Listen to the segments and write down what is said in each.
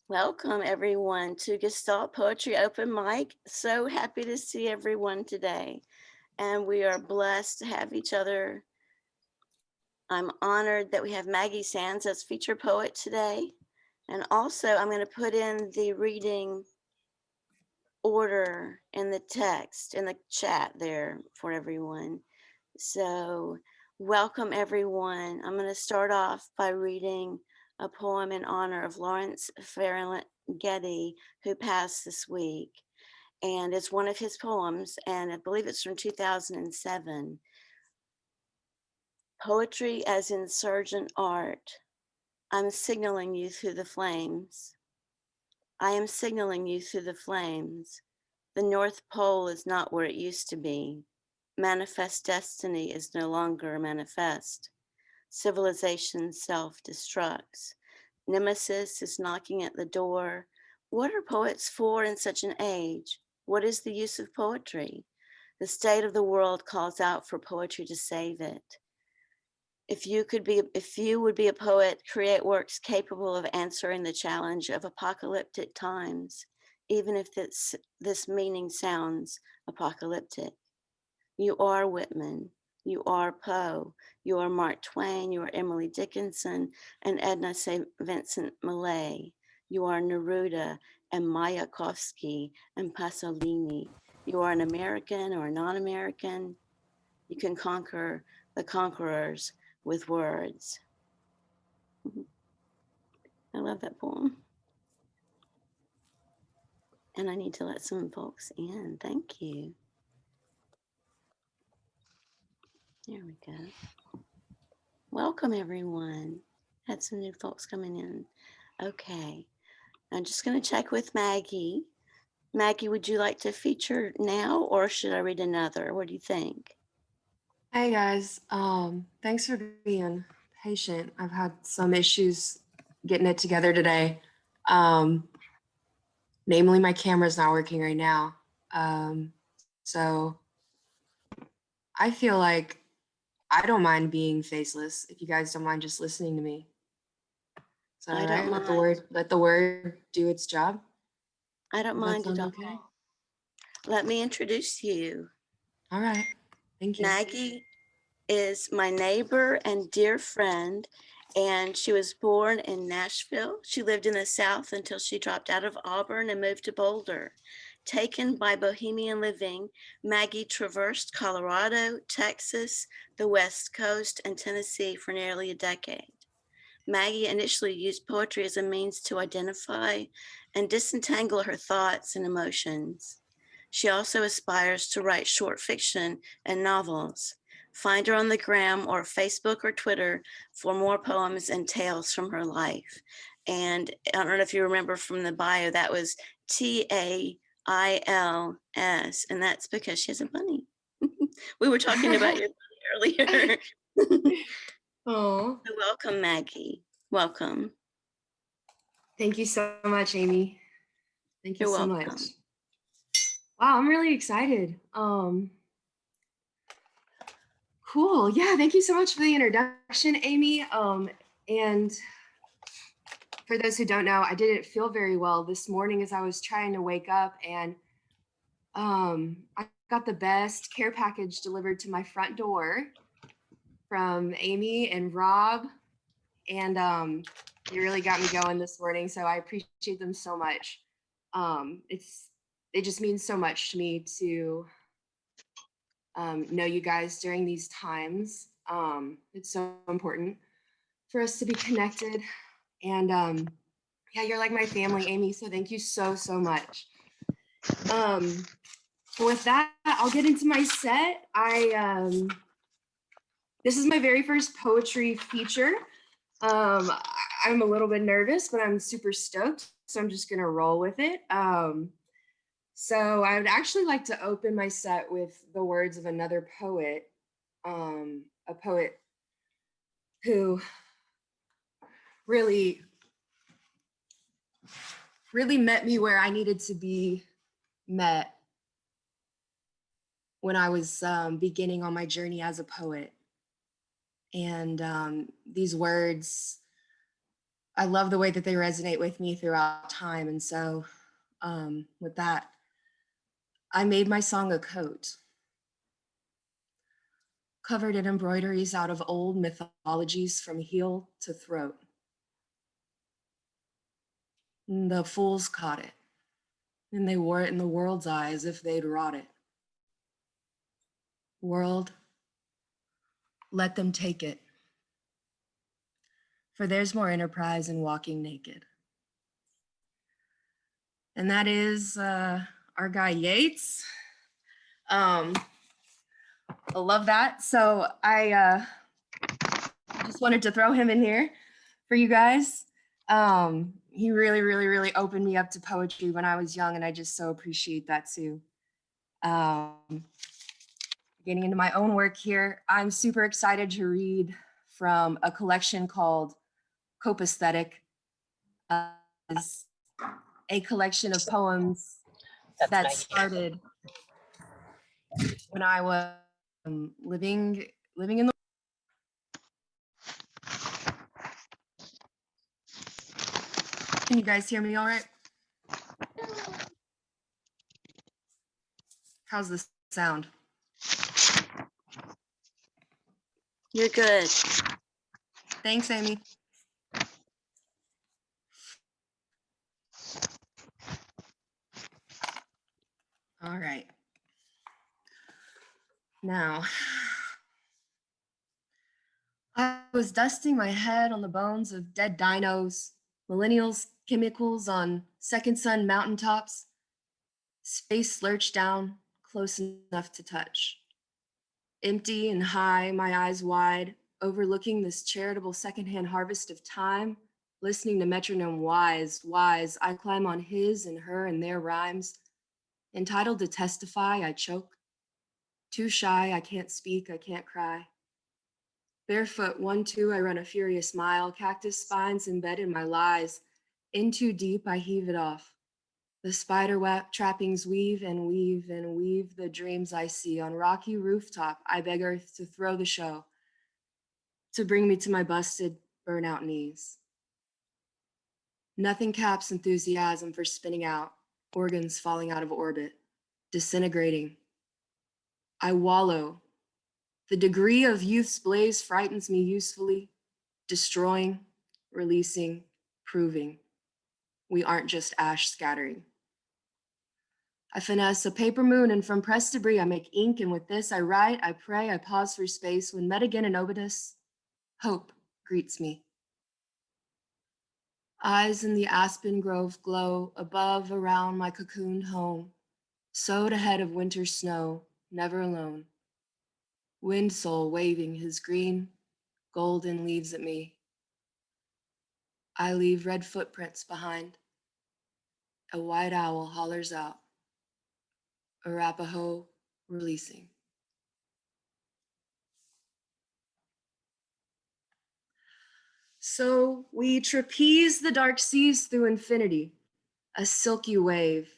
Welcome everyone to Gestalt Poetry Open Mic. So happy to see everyone today. And we are blessed to have each other. I'm honored that we have Maggie Sands as feature poet today. And also I'm going to put in the reading order in the text, in the chat there for everyone. So welcome everyone. I'm going to start off by reading a poem in honor of Lawrence Ferlinghetti, who passed this week. And it's one of his poems, and I believe it's from 2007. Poetry as insurgent art. I'm signaling you through the flames. I am signaling you through the flames. The North Pole is not where it used to be. Manifest destiny is no longer manifest. Civilization self-destructs. Nemesis is knocking at the door. What are poets for in such an age? What is the use of poetry? The state of the world calls out for poetry to save it. If you would be a poet, create works capable of answering the challenge of apocalyptic times, even if this meaning sounds apocalyptic. You are Whitman, you are Poe, you are Mark Twain, you are Emily Dickinson and Edna St. Vincent Millay. You are Neruda and Mayakovsky and Pasolini. You are an American or a non-American. You can conquer the conquerors with words. I love that poem. And I need to let some folks in. Thank you. There we go. Welcome, everyone. Had some new folks coming in. Okay. I'm just going to check with Maggie. Maggie, would you like to feature now or should I read another? What do you think? Hey guys, thanks for being patient. I've had some issues getting it together today. Um, Namely, my camera's not working right now. So I feel like I don't mind being faceless if you guys don't mind just listening to me. Is that I all don't right? mind. Let the word do its job. I don't Does that mind at sound all. okay? Let me introduce you. All right. Thank you. Maggie is my neighbor and dear friend, and she was born in Nashville. She lived in the South until she dropped out of Auburn and moved to Boulder. Taken by bohemian living, Maggie traversed Colorado, Texas, the West Coast, and Tennessee for nearly a decade. Maggie initially used poetry as a means to identify and disentangle her thoughts and emotions. She also aspires to write short fiction and novels. Find her on the gram or Facebook or Twitter for more poems and tales from her life. And I don't know if you remember from the bio, that was TAILS, and that's because she has a bunny. We were talking about your bunny earlier. Oh, So welcome, Maggie. Welcome. thank you so much, Amy. Thank you You're so much. welcome. Wow, I'm really excited. Cool. Yeah, thank you so much for the introduction, Amy. And for those who don't know, I didn't feel very well this morning as I was trying to wake up, and I got the best care package delivered to my front door from Amy and Rob, and they really got me going this morning. So I appreciate them so much. It just means so much to me to know you guys during these times. It's so important for us to be connected. And yeah, you're like my family, Amy. So thank you so, so much. With that, I'll get into my set. This is my very first poetry feature. I'm a little bit nervous, but I'm super stoked. So I'm just gonna roll with it. So I would actually like to open my set with the words of another poet, a poet who really, really met me where I needed to be met when I was beginning on my journey as a poet. And these words I love the way that they resonate with me throughout time. And so with that, I made my song a coat covered in embroideries out of old mythologies from heel to throat. And the fools caught it, and they wore it in the world's eye as if they'd wrought it. World, let them take it, for there's more enterprise in walking naked. And that is our guy Yates. I love that. So I just wanted to throw him in here for you guys. He really, really, really opened me up to poetry when I was young, and I just so appreciate that too. Getting into my own work here, I'm super excited to read from a collection called Copaesthetic. Is a collection of poems that started when I was living in the. Can you guys hear me all right? How's the sound? You're good. Thanks, Amy. All right. Now, I was dusting my head on the bones of dead dinos, millennials, chemicals on second sun mountaintops. Space lurched down, close enough to touch. Empty and high, my eyes wide, overlooking this charitable secondhand harvest of time, listening to metronome wise, wise, I climb on his and her and their rhymes. Entitled to testify, I choke. Too shy, I can't speak, I can't cry. Barefoot, 1-2, I run a furious mile, cactus spines embed in my lies. In too deep, I heave it off. The spider web trappings weave and weave and weave the dreams I see. On rocky rooftop, I beg earth to throw the show, to bring me to my busted, burnout knees. Nothing caps enthusiasm for spinning out, organs falling out of orbit, disintegrating. I wallow. The degree of youth's blaze frightens me usefully, destroying, releasing, proving. We aren't just ash scattering. I finesse a paper moon, and from pressed debris I make ink, and with this I write, I pray, I pause for space. When met again in Obitus, hope greets me. Eyes in the aspen grove glow, above, around my cocooned home, sowed ahead of winter's snow, never alone. Wind soul waving his green, golden leaves at me. I leave red footprints behind. A white owl hollers out. Arapaho releasing. So we trapeze the dark seas through infinity, a silky wave,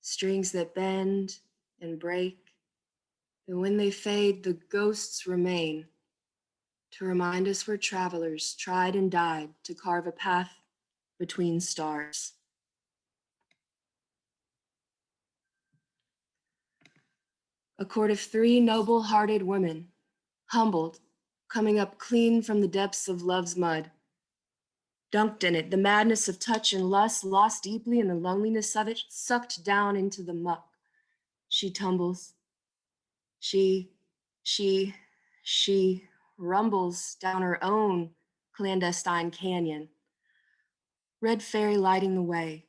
strings that bend and break, and when they fade, the ghosts remain to remind us we're travelers, tried and died to carve a path between stars. A court of 3 noble-hearted women, humbled, coming up clean from the depths of love's mud. Dunked in it, the madness of touch and lust, lost deeply in the loneliness of it, sucked down into the muck. She tumbles. She rumbles down her own clandestine canyon. Red fairy lighting the way.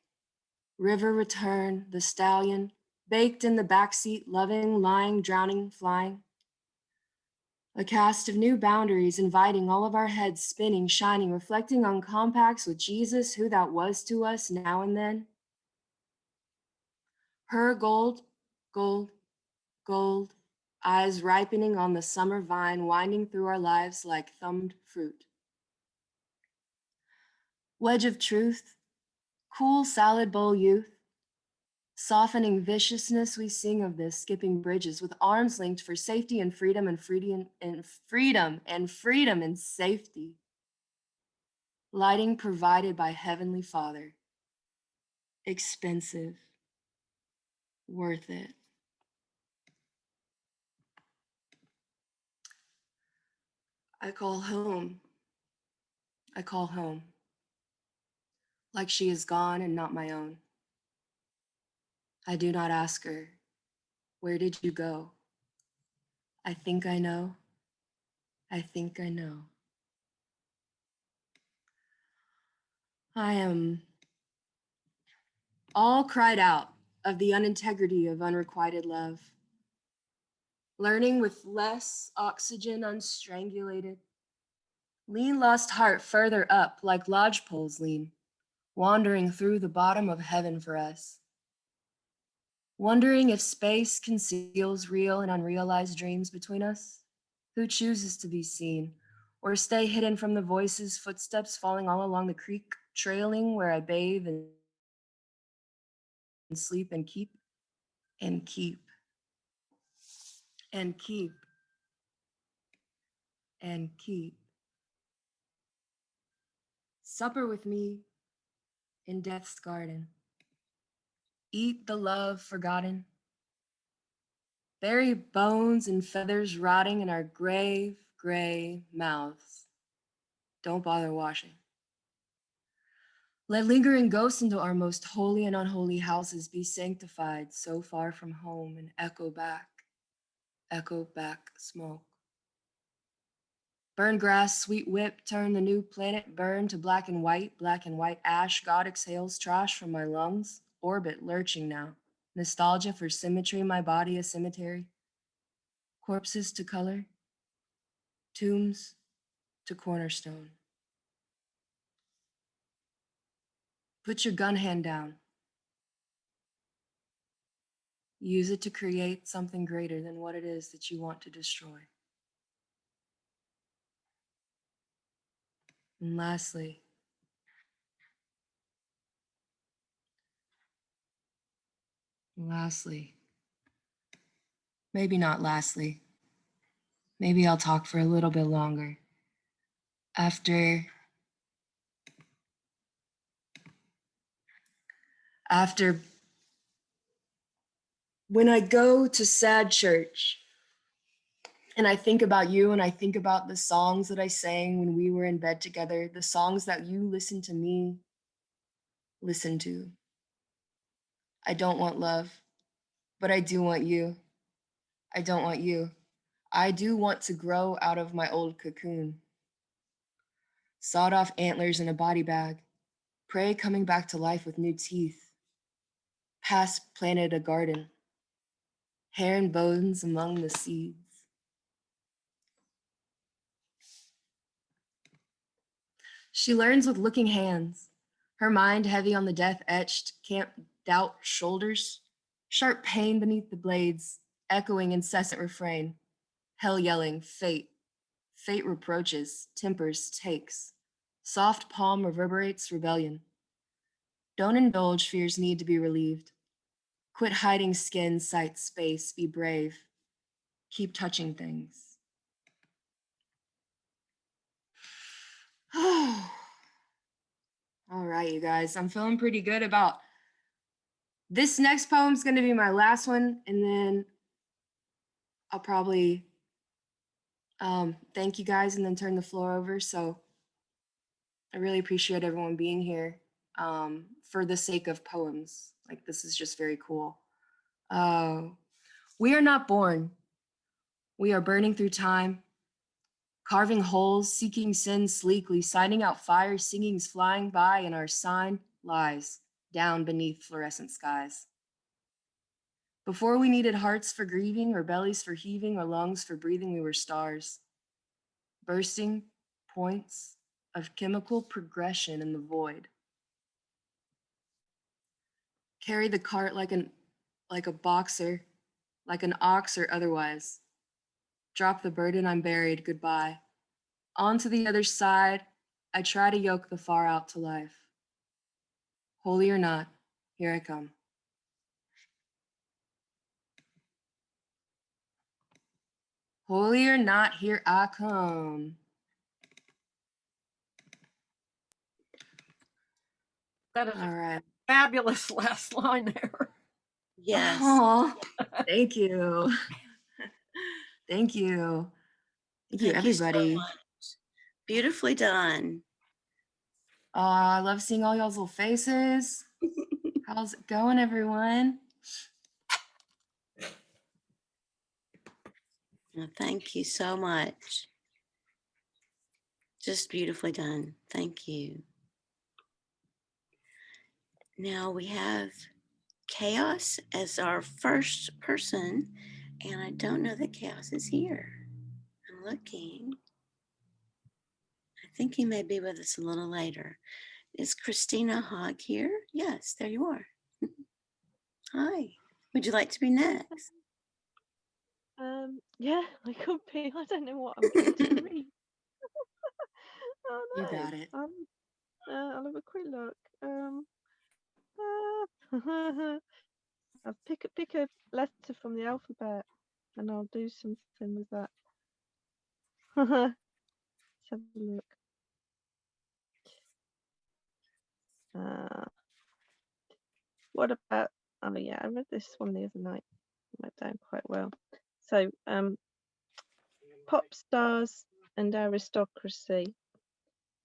River return, the stallion, baked in the backseat, loving, lying, drowning, flying. A cast of new boundaries, inviting all of our heads spinning, shining, reflecting on compacts with Jesus, who that was to us now and then. Her gold, gold, gold, eyes ripening on the summer vine, winding through our lives like thumbed fruit. Wedge of truth, cool salad bowl youth, softening viciousness, we sing of this, skipping bridges with arms linked for safety and freedom and freedom and freedom and freedom and safety. Lighting provided by Heavenly Father. Expensive. Worth it. I call home. I call home. Like she is gone and not my own. I do not ask her, where did you go? I think I know. I think I know. I am all cried out of the unintegrity of unrequited love. Learning with less oxygen unstrangulated. Lean lost heart further up like lodge poles lean, wandering through the bottom of heaven for us. Wondering if space conceals real and unrealized dreams between us. Who chooses to be seen or stay hidden from the voices, footsteps falling all along the creek, trailing where I bathe and sleep and keep and keep and keep and keep. Supper with me in death's garden. Eat the love forgotten. Bury bones and feathers rotting in our grave, gray mouths. Don't bother washing. Let lingering ghosts into our most holy and unholy houses be sanctified so far from home and echo back smoke. Burn grass, sweet whip, turn the new planet, burn to black and white ash. God exhales trash from my lungs, orbit lurching now. Nostalgia for symmetry, my body a cemetery. Corpses to color, tombs to cornerstone. Put your gun hand down. Use it to create something greater than what it is that you want to destroy. And lastly, maybe not lastly, maybe I'll talk for a little bit longer. After when I go to sad church and I think about you and I think about the songs that I sang when we were in bed together, the songs that you listened to me listen to. I don't want love, but I do want you. I don't want you. I do want to grow out of my old cocoon. Sawed off antlers in a body bag, prey coming back to life with new teeth. Past planted a garden, hair and bones among the seeds. She learns with looking hands, her mind heavy on the death-etched, can't doubt shoulders, sharp pain beneath the blades, echoing incessant refrain, hell yelling, fate reproaches, tempers, takes. Soft palm reverberates rebellion. Don't indulge fears need to be relieved. Quit hiding skin, sight, space, be brave. Keep touching things. All right, you guys, I'm feeling pretty good about this next poem's gonna be my last one, and then I'll probably thank you guys and then turn the floor over. So I really appreciate everyone being here for the sake of poems. Like, this is just very cool. We are not born. We are burning through time, carving holes, seeking sin sleekly, signing out fire, singings flying by, and our sign lies down beneath fluorescent skies. Before we needed hearts for grieving, or bellies for heaving, or lungs for breathing, we were stars. Bursting points of chemical progression in the void. Carry the cart like a boxer, like an ox or otherwise. Drop the burden, I'm buried, goodbye. On to the other side, I try to yoke the far out to life. Holy or not, here I come. Holy or not, here I come. That is All a right. fabulous last line there. Yes. Oh, thank you. Thank you. Thank you, Thank you so everybody. much. Beautifully done. I love seeing all y'all's little faces. How's it going, everyone? Well, thank you so much. Just beautifully done. Thank you. Now we have Chaos as our first person, and I don't know that Chaos is here. I'm looking. I think he may be with us a little later. Is Christina Hogg here? Yes, there you are. Hi. Would you like to be next? Yeah, I could be. I don't know what I'm going to read. Oh You no. got it. I'll have a quick look. I'll pick a letter from the alphabet, and I'll do something with that. Let's have a look. What about? Oh yeah, I read this one the other night. It went down quite well. So, pop stars and aristocracy.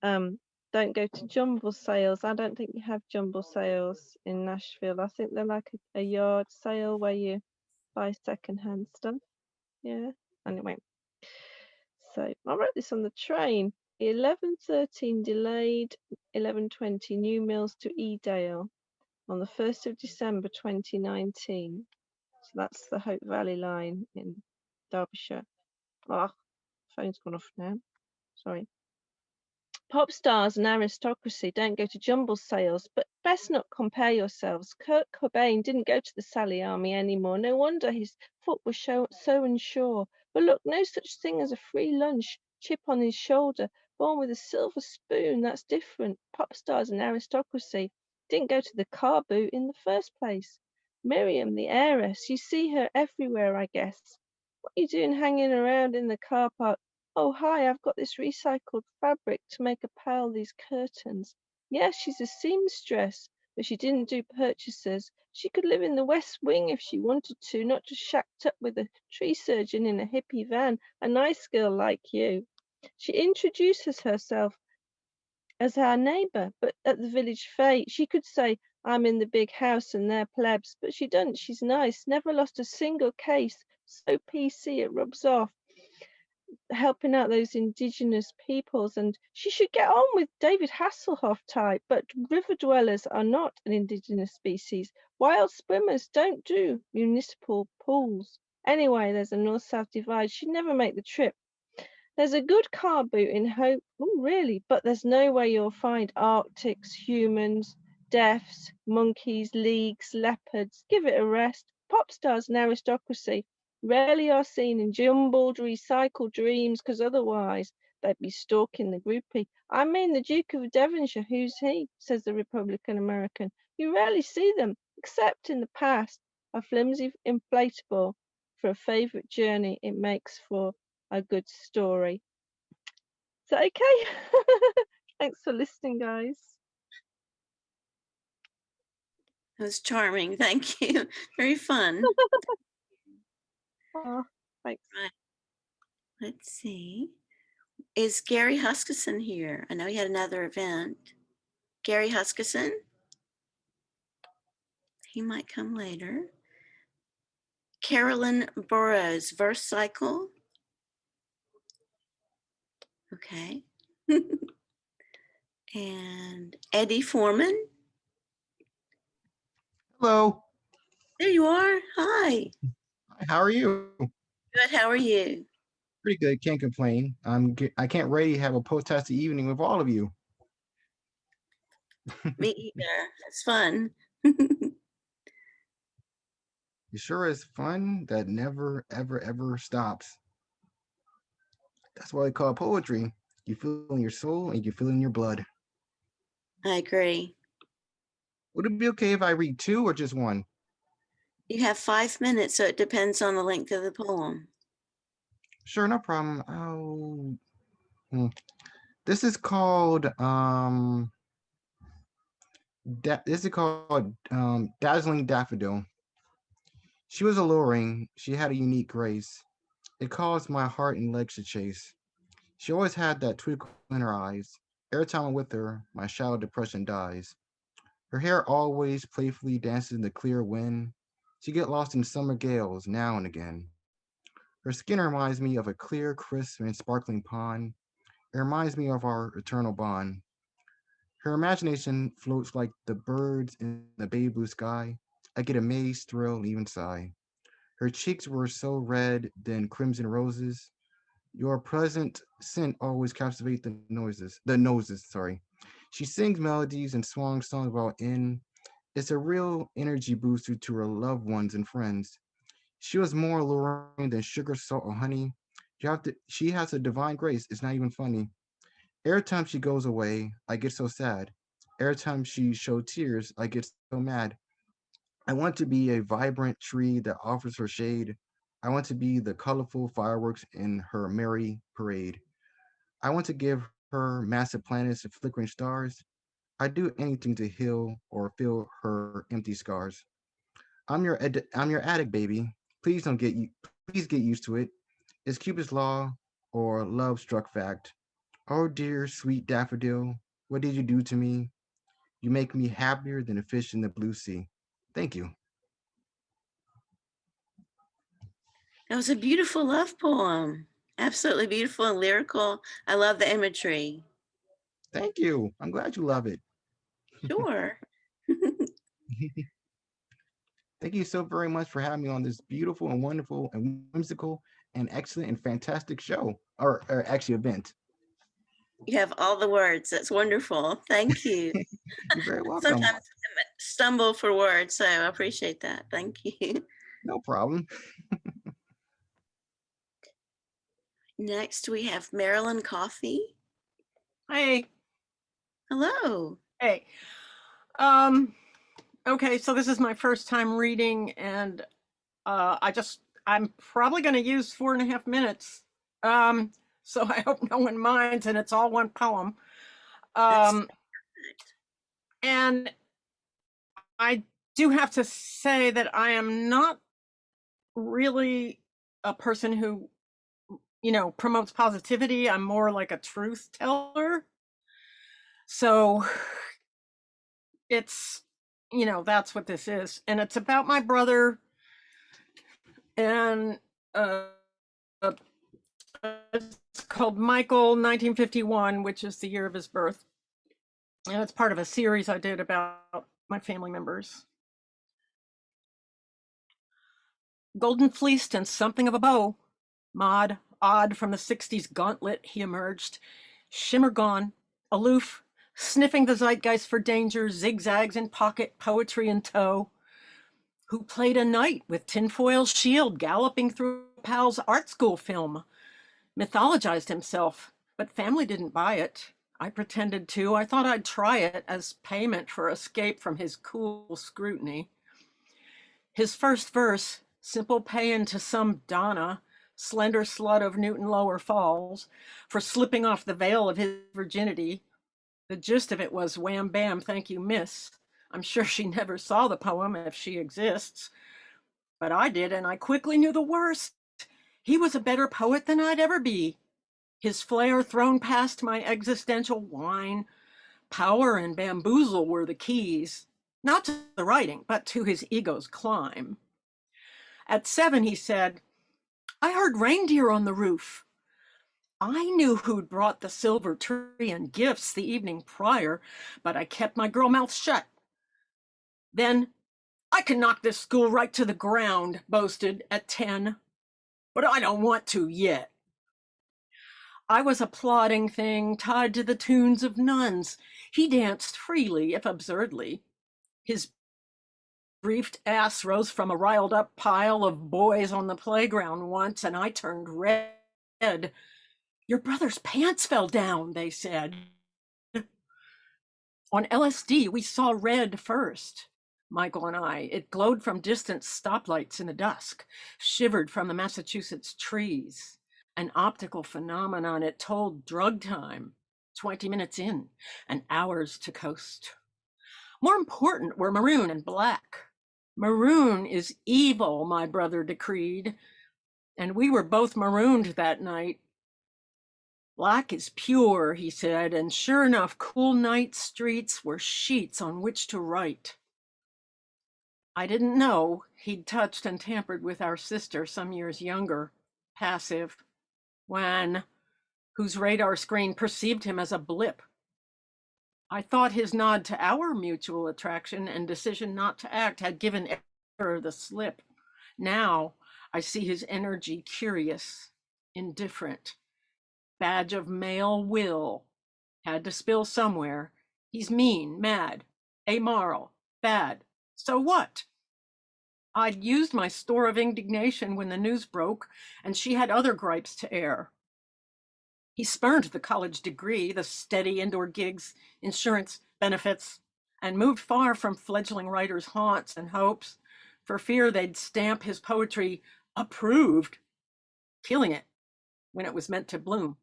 Don't go to jumble sales. I don't think you have jumble sales in Nashville. I think they're like a yard sale where you buy secondhand stuff. Yeah. Anyway, so I wrote this on the train. 11:13 delayed, 11:20 new mills to Edale on the 1st of December 2019. So that's the Hope Valley line in Derbyshire. Oh, phone's gone off now. Sorry. Pop stars and aristocracy don't go to jumble sales, but best not compare yourselves. Kurt Cobain didn't go to the Sally Army anymore. No wonder his foot was so unsure. But look, no such thing as a free lunch, chip on his shoulder, born with a silver spoon. That's different. Pop stars and aristocracy didn't go to the car boot in the first place. Miriam, the heiress, you see her everywhere, I guess. What are you doing hanging around in the car park? Oh, hi, I've got this recycled fabric to make a pile of these curtains. Yes, she's a seamstress, but she didn't do purchases. She could live in the West Wing if she wanted to, not just shacked up with a tree surgeon in a hippie van, a nice girl like you. She introduces herself as our neighbour, but at the village fete, she could say, I'm in the big house and they're plebs, but she doesn't. She's nice, never lost a single case. So PC, it rubs off, helping out those indigenous peoples, and she should get on with David Hasselhoff type, but river dwellers are not an indigenous species. Wild swimmers don't do municipal pools. Anyway, there's a north-south divide. She'd never make the trip. There's a good car boot in Hope. Oh, really? But there's no way you'll find Arctics, humans, deafs, monkeys, leagues, leopards. Give it a rest. Pop stars and aristocracy rarely are seen in jumbled, recycled dreams, because otherwise they'd be stalking the groupie. I mean, the Duke of Devonshire, who's he? Says the Republican American. You rarely see them, except in the past, a flimsy inflatable for a favourite journey it makes for a good story. Is that okay? Thanks for listening, guys. That was charming. Thank you. Very fun. Oh, thanks. Right. Let's see. Is Gary Huskisson here? I know he had another event. Gary Huskisson? He might come later. Carolyn Burrows, Verse Cycle. Okay. And Eddie Foreman. Hello. There you are. Hi. Hi, how are you? Good. How are you? Pretty good. Can't complain. I can't ready to have a protesty evening with all of you. Me either. It's fun. It sure is fun that never, ever, ever stops. That's why I call it poetry. You feel it in your soul and you feel it in your blood. I agree. Would it be okay if I read two or just one? You have 5 minutes, so it depends on the length of the poem. Sure, no problem. This is called This is called Dazzling Daffodil. She was alluring. She had a unique grace. It caused my heart and legs to chase. She always had that twinkle in her eyes. Every time I'm with her, my shallow depression dies. Her hair always playfully dances in the clear wind. She get lost in summer gales now and again. Her skin reminds me of a clear, crisp, and sparkling pond. It reminds me of our eternal bond. Her imagination floats like the birds in the baby blue sky. I get amazed, thrill, and even sigh. Her cheeks were so red, then crimson roses. Your present scent always captivates the noses, sorry. She sings melodies and songs about in. It's a real energy booster to her loved ones and friends. She was more alluring than sugar, salt, or honey. She has a divine grace. It's not even funny. Every time she goes away, I get so sad. Every time she shows tears, I get so mad. I want to be a vibrant tree that offers her shade. I want to be the colorful fireworks in her merry parade. I want to give her massive planets and flickering stars. I'd do anything to heal or fill her empty scars. I'm your addict, baby. Please don't get you. Please get used to it. It's Cupid's law or love struck fact. Oh dear sweet daffodil, what did you do to me? You make me happier than a fish in the blue sea. Thank you. It was a beautiful love poem. Absolutely beautiful and lyrical. I love the imagery. Thank you. I'm glad you love it. Sure. Thank you so very much for having me on this beautiful and wonderful and whimsical and excellent and fantastic show, or actually event. You have all the words. That's wonderful. Thank you. You're very welcome. Sometimes I stumble for words, so I appreciate that. Thank you. No problem. Next, we have Marilyn Coffee. Hey, Hello. hey. Okay, so this is my first time reading, and I'm probably going to use 4.5 minutes. So I hope no one minds, and it's all one poem. That's And I do have to say that I am not really a person who, promotes positivity. I'm more like a truth teller. So it's, that's what this is. And it's about my brother, and it's called Michael 1951, which is the year of his birth. And it's part of a series I did about my family members. Golden fleeced and something of a beau, odd from the 60s gauntlet, he emerged, shimmer gone, aloof, sniffing the zeitgeist for danger, zigzags in pocket, poetry in tow. Who played a knight with tinfoil shield galloping through Pal's art school film, mythologized himself, but family didn't buy it. I pretended to. I thought I'd try it as payment for escape from his cool scrutiny. His first verse, simple paean to some Donna, slender slut of Newton Lower Falls, for slipping off the veil of his virginity. The gist of it was wham bam, thank you, miss. I'm sure she never saw the poem if she exists. But I did, and I quickly knew the worst. He was a better poet than I'd ever be. His flair thrown past my existential whine. Power and bamboozle were the keys, not to the writing, but to his ego's climb. At 7, he said, I heard reindeer on the roof. I knew who'd brought the silver tree and gifts the evening prior, but I kept my girl mouth shut. Then, I can knock this school right to the ground, boasted at 10, but I don't want to yet. I was a plodding thing tied to the tunes of nuns. He danced freely, if absurdly. His briefed ass rose from a riled up pile of boys on the playground once, and I turned red. Your brother's pants fell down, they said. On LSD, we saw red first, Michael and I. It glowed from distant stoplights in the dusk, shivered from the Massachusetts trees. An optical phenomenon, it told drug time, 20 minutes in, and hours to coast. More important were maroon and black. Maroon is evil, my brother decreed, and we were both marooned that night. Black is pure, he said, and sure enough, cool night streets were sheets on which to write. I didn't know he'd touched and tampered with our sister some years younger, passive, Wan, whose radar screen perceived him as a blip. I thought his nod to our mutual attraction and decision not to act had given her the slip. Now I see his energy curious, indifferent, badge of male will. Had to spill somewhere. He's mean, mad, amoral, bad. So what? I'd used my store of indignation when the news broke, and she had other gripes to air. He spurned the college degree, the steady indoor gigs, insurance, benefits, and moved far from fledgling writers' haunts and hopes for fear they'd stamp his poetry approved, killing it when it was meant to bloom.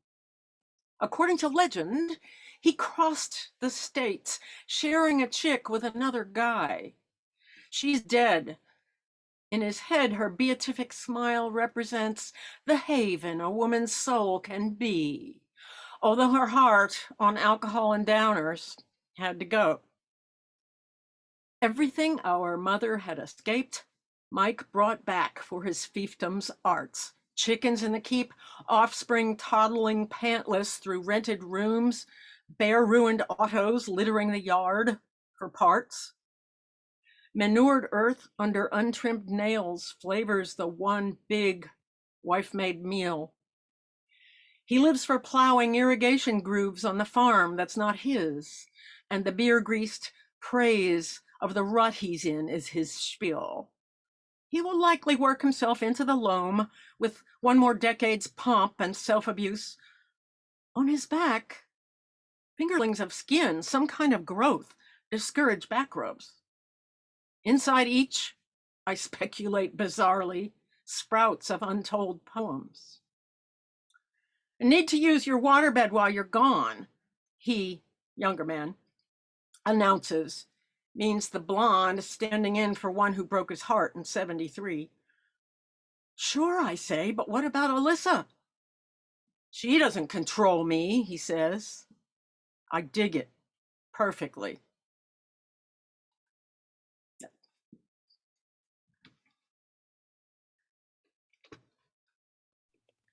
According to legend, he crossed the states, sharing a chick with another guy. She's dead. In his head, her beatific smile represents the haven a woman's soul can be, although her heart, on alcohol and downers, had to go. Everything our mother had escaped, Mike brought back for his fiefdom's arts. Chickens in the keep, offspring toddling pantless through rented rooms, bare ruined autos littering the yard for parts. Manured earth under untrimmed nails flavors the one big wife-made meal. He lives for plowing irrigation grooves on the farm that's not his, and the beer-greased praise of the rut he's in is his spiel. He will likely work himself into the loam with one more decade's pomp and self-abuse. On his back, fingerlings of skin, some kind of growth, discourage backrobes. Inside each, I speculate bizarrely, sprouts of untold poems. Need to use your waterbed while you're gone, he, younger man, announces, means the blonde standing in for one who broke his heart in 73. Sure, I say, but what about Alyssa? She doesn't control me, he says. I dig it perfectly.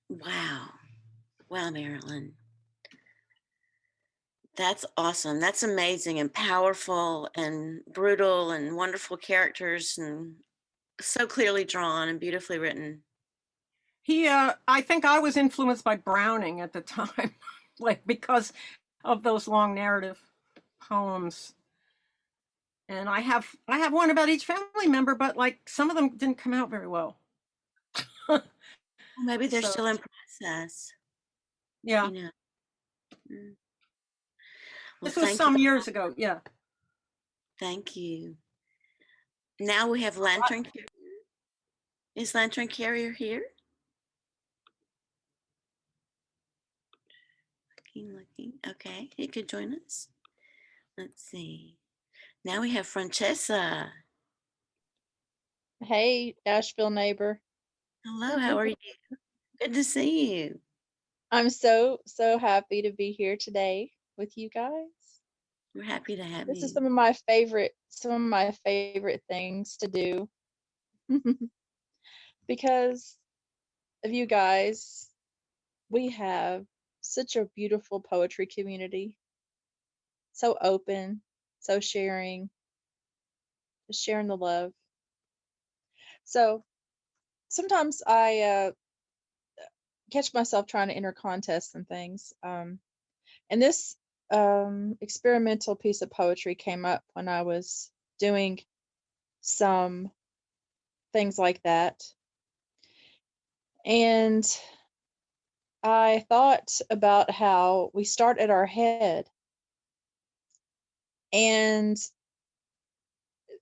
Wow. Wow, Marilyn. That's awesome. That's amazing and powerful and brutal and wonderful characters and so clearly drawn and beautifully written. I think I was influenced by Browning at the time, like because of those long narrative poems. And I have one about each family member, but like some of them didn't come out very well. Well, maybe they're So, still in process, yeah. you know. Mm. Well, This was thank some you. years ago. Yeah. Thank you. Now we have Lantern Carrier. Is Lantern Carrier here? Looking. Okay, he could join us. Let's see. Now we have Francesca. Hey, Asheville neighbor. Hello, how are you? Good to see you. I'm so happy to be here today with you guys. We're happy to have This you. is some of my favorite things to do because of you guys. We have such a beautiful poetry community. So open, so sharing, just sharing the love. So sometimes I catch myself trying to enter contests and things. And this experimental piece of poetry came up when I was doing some things like that. And I thought about how we start at our head. And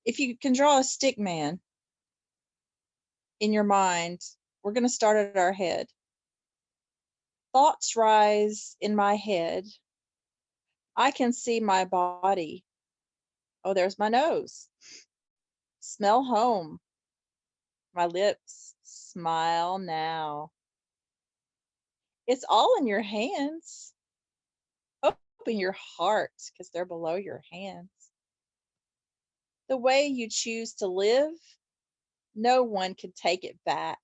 if you can draw a stick man in your mind, we're going to start at our head. Thoughts rise in my head. I can see my body Oh, there's my nose. Smell home. My lips. Smile now. It's all in your hands. Open your heart because they're below your hands. The way you choose to live, no one can take it back.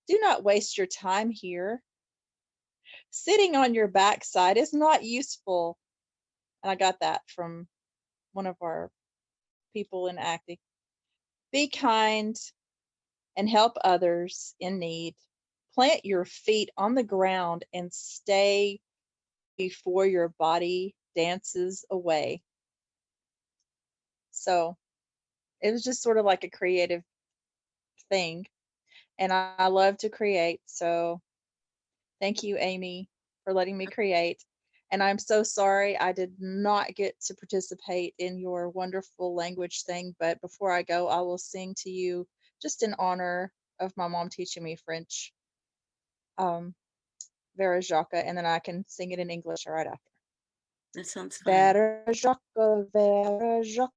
Do not waste your time here. Sitting on your backside is not useful. And I got that from one of our people in acting. Be kind and help others in need. Plant your feet on the ground and stay before your body dances away. So it was just sort of like a creative thing. And I love to create. So thank you, Amy, for letting me create. And I'm so sorry I did not get to participate in your wonderful language thing. But before I go, I will sing to you just in honor of my mom teaching me French, Vera Jacques, and then I can sing it in English right after. That sounds fun. Vera Jacques, dormez-vous,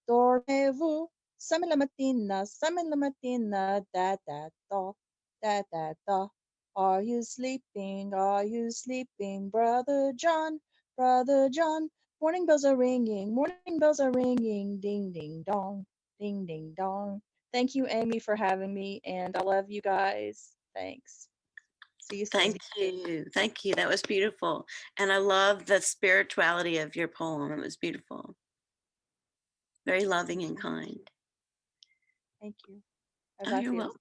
dormez-vous. Sammy la mattina, da da da, da da da. Are you sleeping? Are you sleeping, Brother John? Brother John, morning bells are ringing, ding ding dong, ding ding dong. Thank you, Amy, for having me, and I love you guys. Thanks. See you soon. Thank you. Thank you. That was beautiful. And I love the spirituality of your poem. It was beautiful. Very loving and kind. Thank you. Oh, you're welcome.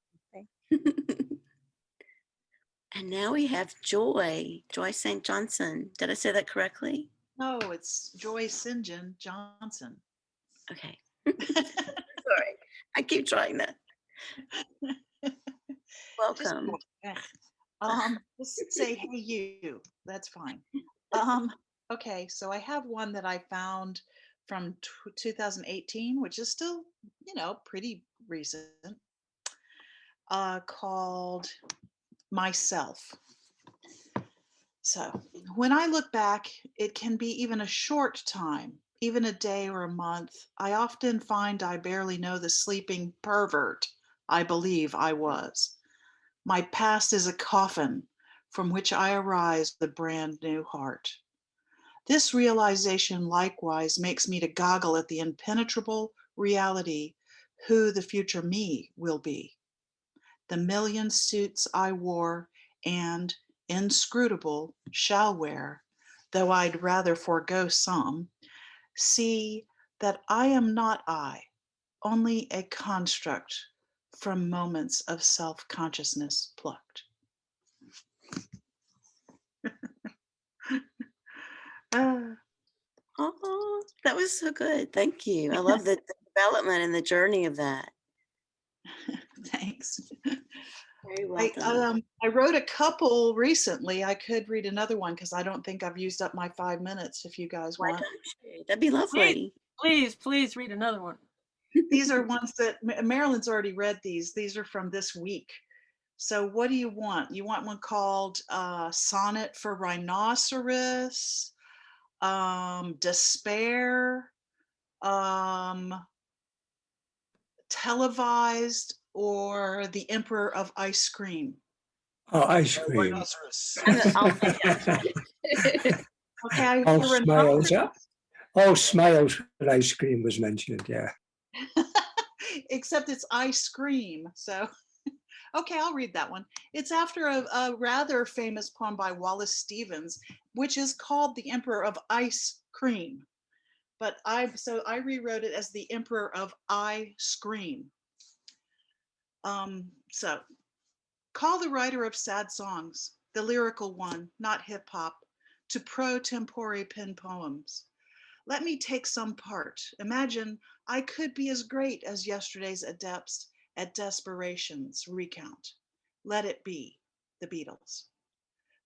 And now we have Joy St. Johnson. Did I say that correctly? No, it's Joy St. Johnson. Okay. Sorry. I keep trying that. Welcome. Just say, hey, you. That's fine. Okay, so I have one that I found from 2018, which is still, pretty recent, called Myself. So when I look back, it can be even a short time, even a day or a month. I often find I barely know the sleeping pervert I believe I was. My past is a coffin from which I arise with a brand new heart. This realization likewise makes me to goggle at the impenetrable reality who the future me will be. The million suits I wore and, inscrutable, shall wear, though I'd rather forego some, see that I am not I, only a construct from moments of self-consciousness plucked. Oh, that was so good. Thank you. I love the development and the journey of that. Thanks. Very well done. I wrote a couple recently. I could read another one because I don't think I've used up my 5 minutes if you guys Why want. don't you? That'd be lovely. Please read another one. These are ones that Marilyn's already read these. These are from this week. So what do you want? You want one called Sonnet for Rhinoceros, Despair, Televised, or The Emperor of Ice Cream? Oh, ice cream. Rhinoceros. I'll take it. Okay, All for smiles. rhinoceros. All smiles when ice cream was mentioned, yeah. Except it's ice cream. So, okay, I'll read that one. It's after a rather famous poem by Wallace Stevens, which is called The Emperor of Ice Cream. But I rewrote it as The Emperor of I Scream. So, call the writer of sad songs, the lyrical one, not hip hop, to pro tempore pen poems. Let me take some part. Imagine I could be as great as yesterday's adepts at desperation's recount. Let it be the Beatles.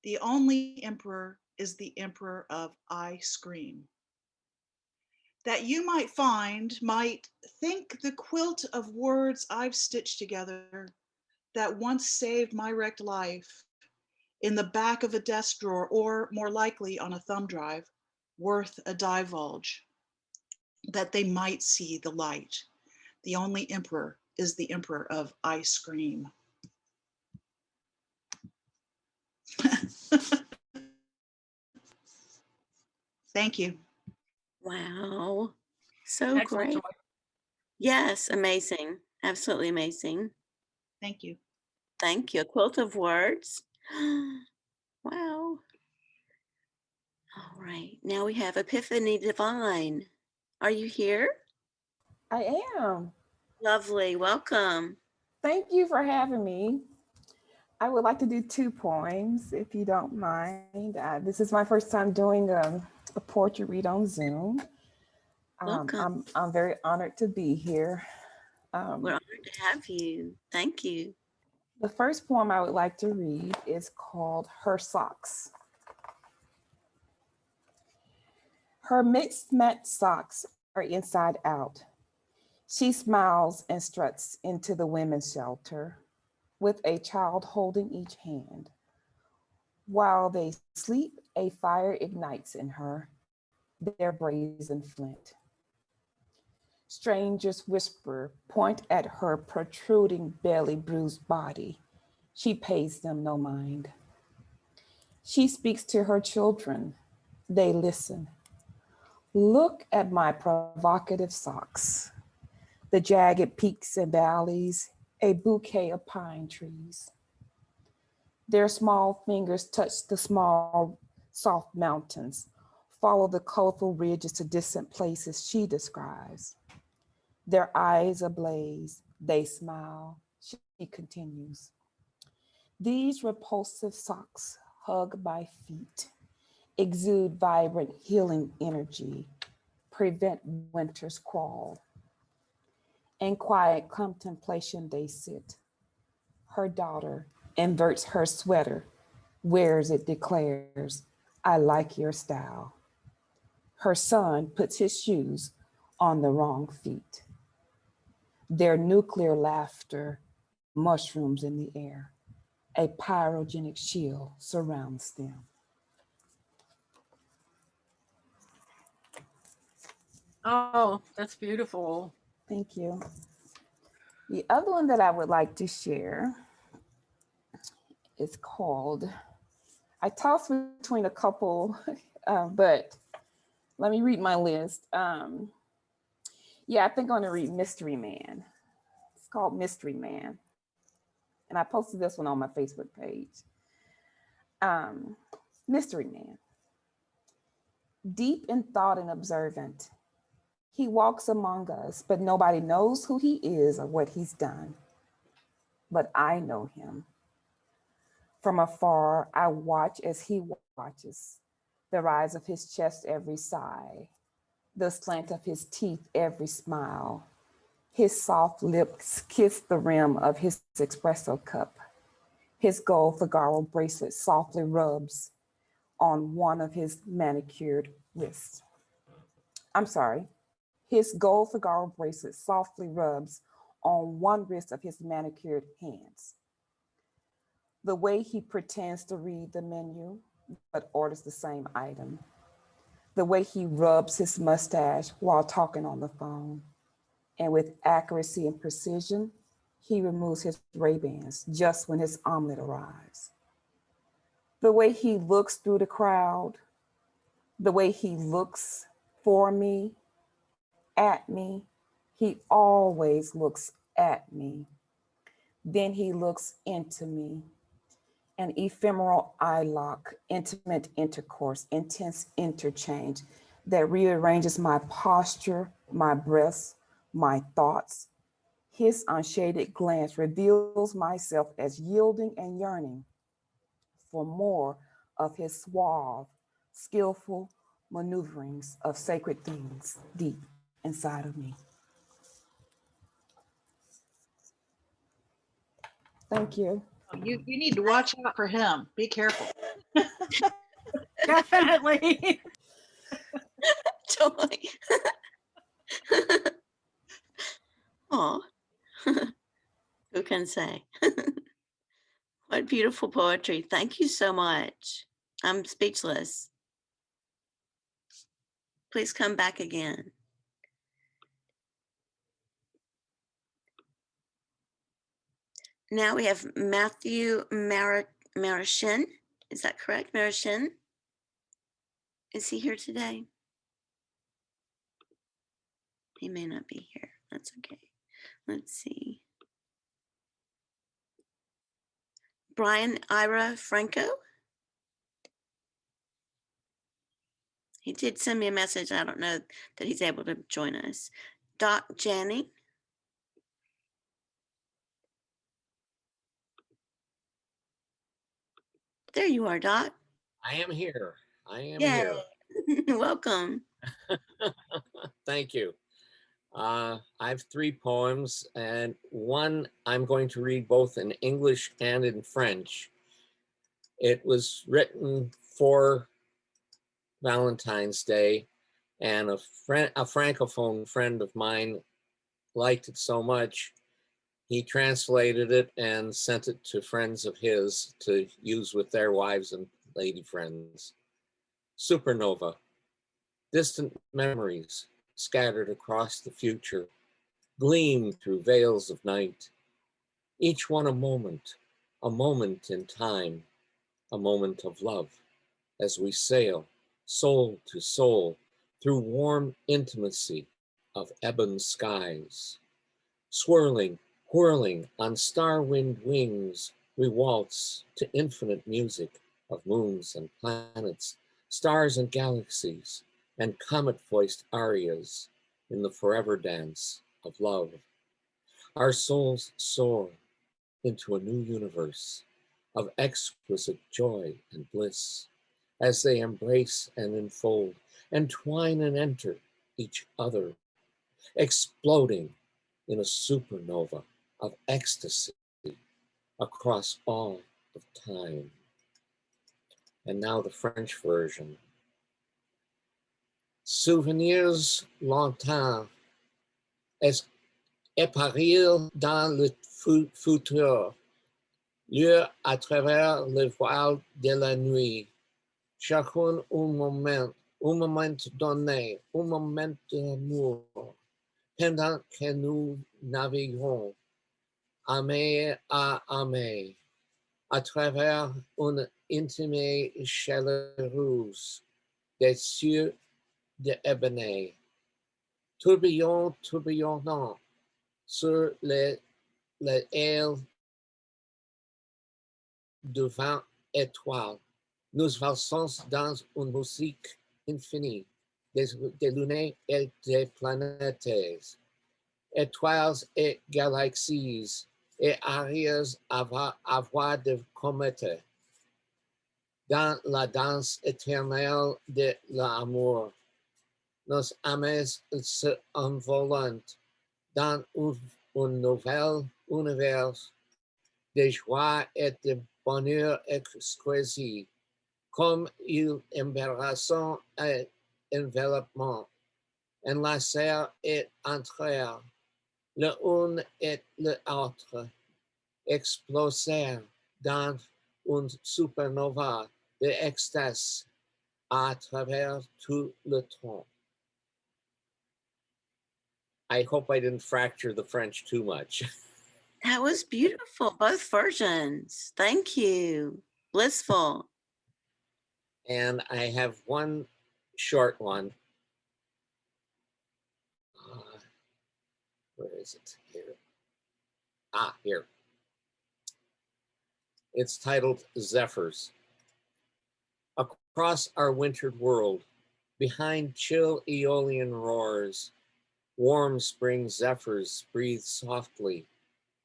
The only emperor is the emperor of I Scream. That you might think the quilt of words I've stitched together that once saved my wrecked life in the back of a desk drawer, or more likely on a thumb drive, worth a divulge, that they might see the light. The only emperor is the emperor of ice cream. Thank you. Wow. So Excellent, great. Joy. Yes, amazing. Absolutely amazing. Thank you. Thank you. A quilt of words. Wow. All right. Now we have Epiphany Divine. Are you here? I am. Lovely. Welcome. Thank you for having me. I would like to do 2 poems, if you don't mind. This is my first time doing a poetry read on Zoom. Welcome. I'm very honored to be here. We're honored to have you. Thank you. The first poem I would like to read is called Her Socks. Her mixed match socks are inside out. She smiles and struts into the women's shelter with a child holding each hand. While they sleep, a fire ignites in her, their brazen flint. Strangers whisper, point at her protruding belly bruised body. She pays them no mind. She speaks to her children. They listen. Look at my provocative socks, the jagged peaks and valleys, a bouquet of pine trees. Their small fingers touch the small, soft mountains, follow the colorful ridges to distant places she describes. Their eyes ablaze, they smile, she continues. These repulsive socks hug my feet, exude vibrant healing energy, prevent winter's crawl. In quiet contemplation they sit. Her daughter inverts her sweater, wears it, declares, I like your style. Her son puts his shoes on the wrong feet. Their nuclear laughter mushrooms in the air. A pyrogenic shield surrounds them. Oh, that's beautiful. Thank you. The other one that I would like to share is called, I toss between a couple, but let me read my list. Yeah, I think I'm gonna read Mystery Man. It's called Mystery Man. And I posted this one on my Facebook page. Mystery Man. Deep in thought and observant, he walks among us, but nobody knows who he is or what he's done. But I know him. From afar, I watch as he watches, the rise of his chest every sigh, the slant of his teeth every smile. His soft lips kiss the rim of his espresso cup. His gold Figaro bracelet softly rubs on one of his manicured wrists. I'm sorry, his gold Figaro bracelet softly rubs on one wrist of his manicured hands. The way he pretends to read the menu, but orders the same item. The way he rubs his mustache while talking on the phone. And with accuracy and precision, he removes his Ray-Bans just when his omelet arrives. The way he looks through the crowd, the way he looks for me, at me, he always looks at me. Then he looks into me. An ephemeral eye lock, intimate intercourse, intense interchange that rearranges my posture, my breaths, my thoughts. His unshaded glance reveals myself as yielding and yearning for more of his suave, skillful maneuverings of sacred things deep inside of me. Thank you. You need to watch out for him. Be careful. Definitely. Joy. Oh, who can say? What beautiful poetry. Thank you so much. I'm speechless. Please come back again. Now we have Matthew Marichin. Is that correct, Marichin? Is he here today? He may not be here. That's okay. Let's see. Brian Ira Franco. He did send me a message. I don't know that he's able to join us. Doc Janning. There you are, Doc. I am here. I am Yay. here. Welcome. Thank you. I have 3 poems, and one I'm going to read both in English and in French. It was written for Valentine's Day, and a Francophone friend of mine liked it so much, he translated it and sent it to friends of his to use with their wives and lady friends. Supernova. Distant memories scattered across the future, gleam through veils of night. Each one a moment in time, a moment of love, as we sail, soul to soul, through warm intimacy of ebon skies. Swirling, whirling on star-wind wings, we waltz to infinite music of moons and planets, stars and galaxies, and comet-voiced arias in the forever dance of love. Our souls soar into a new universe of exquisite joy and bliss as they embrace and enfold, entwine and enter each other, exploding in a supernova of ecstasy across all of time. And now the French version. Souvenirs lointains éparir dans le futur, lieu à travers le voile de la nuit. Chacun un moment donné, un moment d'amour, pendant que nous naviguons, amé à amé, à travers une intime chaleureuse des cieux d'ébène, tourbillonnant sur les ailes du vent étoile. Nous valsons dans une musique infinie des lunes et des planètes, étoiles et galaxies, et arias à voix de comète, dans la danse éternelle de l'amour. Nos âmes se envolent dans un nouvel univers de joie et de bonheur exquis, comme ils embrassent et enveloppement, enlacèrent et entrèrent, l'un et l'autre, explosèrent dans une supernova d'extase à travers tout le temps. I hope I didn't fracture the French too much. That was beautiful. Both versions. Thank you. Blissful. And I have one short one. Where is it? Here. Here. It's titled Zephyrs. Across our wintered world, behind chill Aeolian roars, warm spring zephyrs breathe softly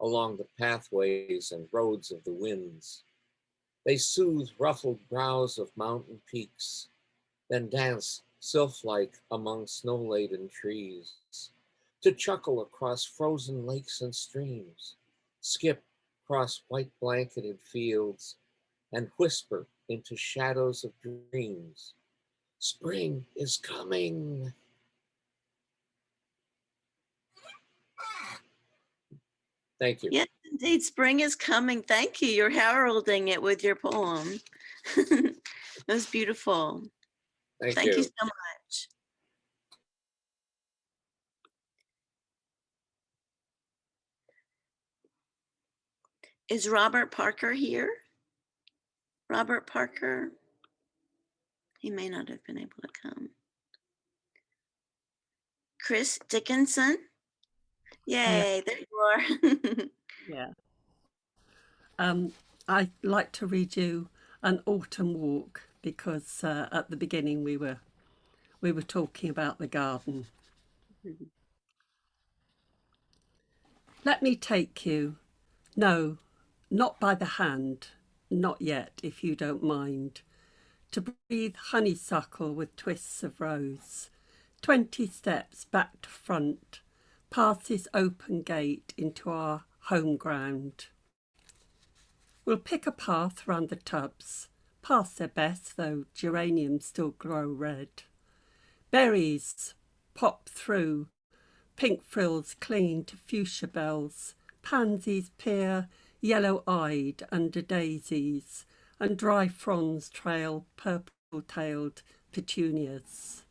along the pathways and roads of the winds. They soothe ruffled brows of mountain peaks, then dance sylph-like among snow-laden trees, to chuckle across frozen lakes and streams, skip across white-blanketed fields, and whisper into shadows of dreams. Spring is coming. Thank you. Yes, indeed. Spring is coming. Thank you. You're heralding it with your poem. That was beautiful. Thank Thank you you. so much. Is Robert Parker here? Robert Parker? He may not have been able to come. Chris Dickinson? Yay, there you are. Yeah. I'd like to read you an autumn walk because at the beginning we were talking about the garden. Let me take you, no, not by the hand, not yet, if you don't mind, to breathe honeysuckle with twists of rose, 20 steps back to front, past this open gate into our home ground. We'll pick a path round the tubs, past their best, though geraniums still grow red. Berries pop through, pink frills clinging to fuchsia bells, pansies peer yellow-eyed under daisies, and dry fronds trail purple-tailed petunias.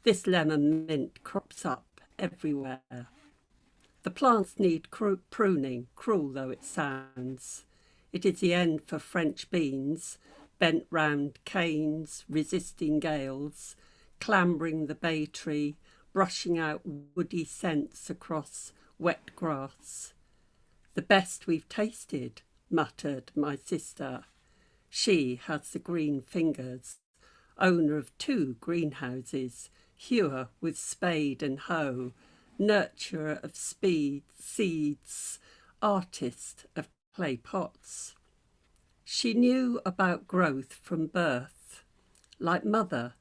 This lemon mint crops up everywhere. The plants need pruning, cruel though it sounds. It is the end for French beans, bent round canes, resisting gales, clambering the bay tree, brushing out woody scents across wet grass. The best we've tasted, muttered my sister. She has the green fingers, owner of 2 greenhouses, hewer with spade and hoe, nurturer of seeds, artist of clay pots. She knew about growth from birth, like mother,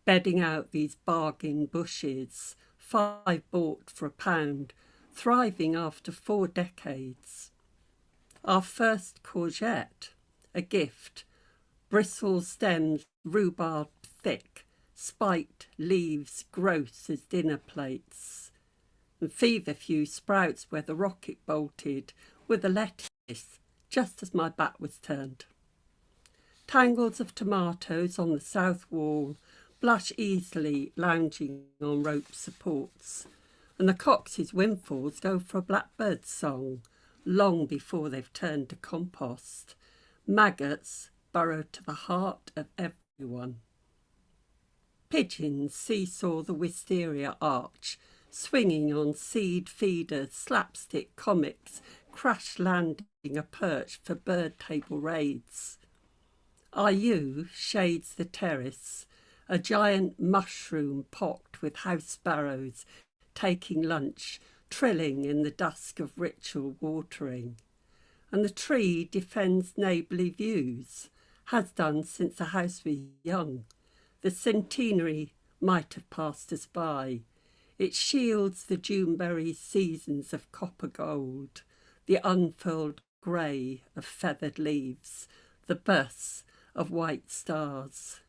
bedding out these bargain bushes, 5 bought for £1, thriving after 4 decades. Our first courgette, a gift, bristle stems rhubarb thick, spiked leaves gross as dinner plates, and feverfew sprouts where the rocket bolted with a lettuce just as my back was turned. Tangles of tomatoes on the south wall blush easily lounging on rope supports, and the copse's windfalls go for a blackbird's song long before they've turned to compost. Maggots burrow to the heart of everyone. Pigeons seesaw the wisteria arch, swinging on seed feeders, slapstick comics, crash landing a perch for bird table raids. Our yew shades the terrace, a giant mushroom pocked with house sparrows taking lunch, trilling in the dusk of ritual watering. And the tree defends neighbourly views, has done since the house was young. The centenary might have passed us by. It shields the Juneberry seasons of copper gold, the unfurled grey of feathered leaves, the bursts of white stars.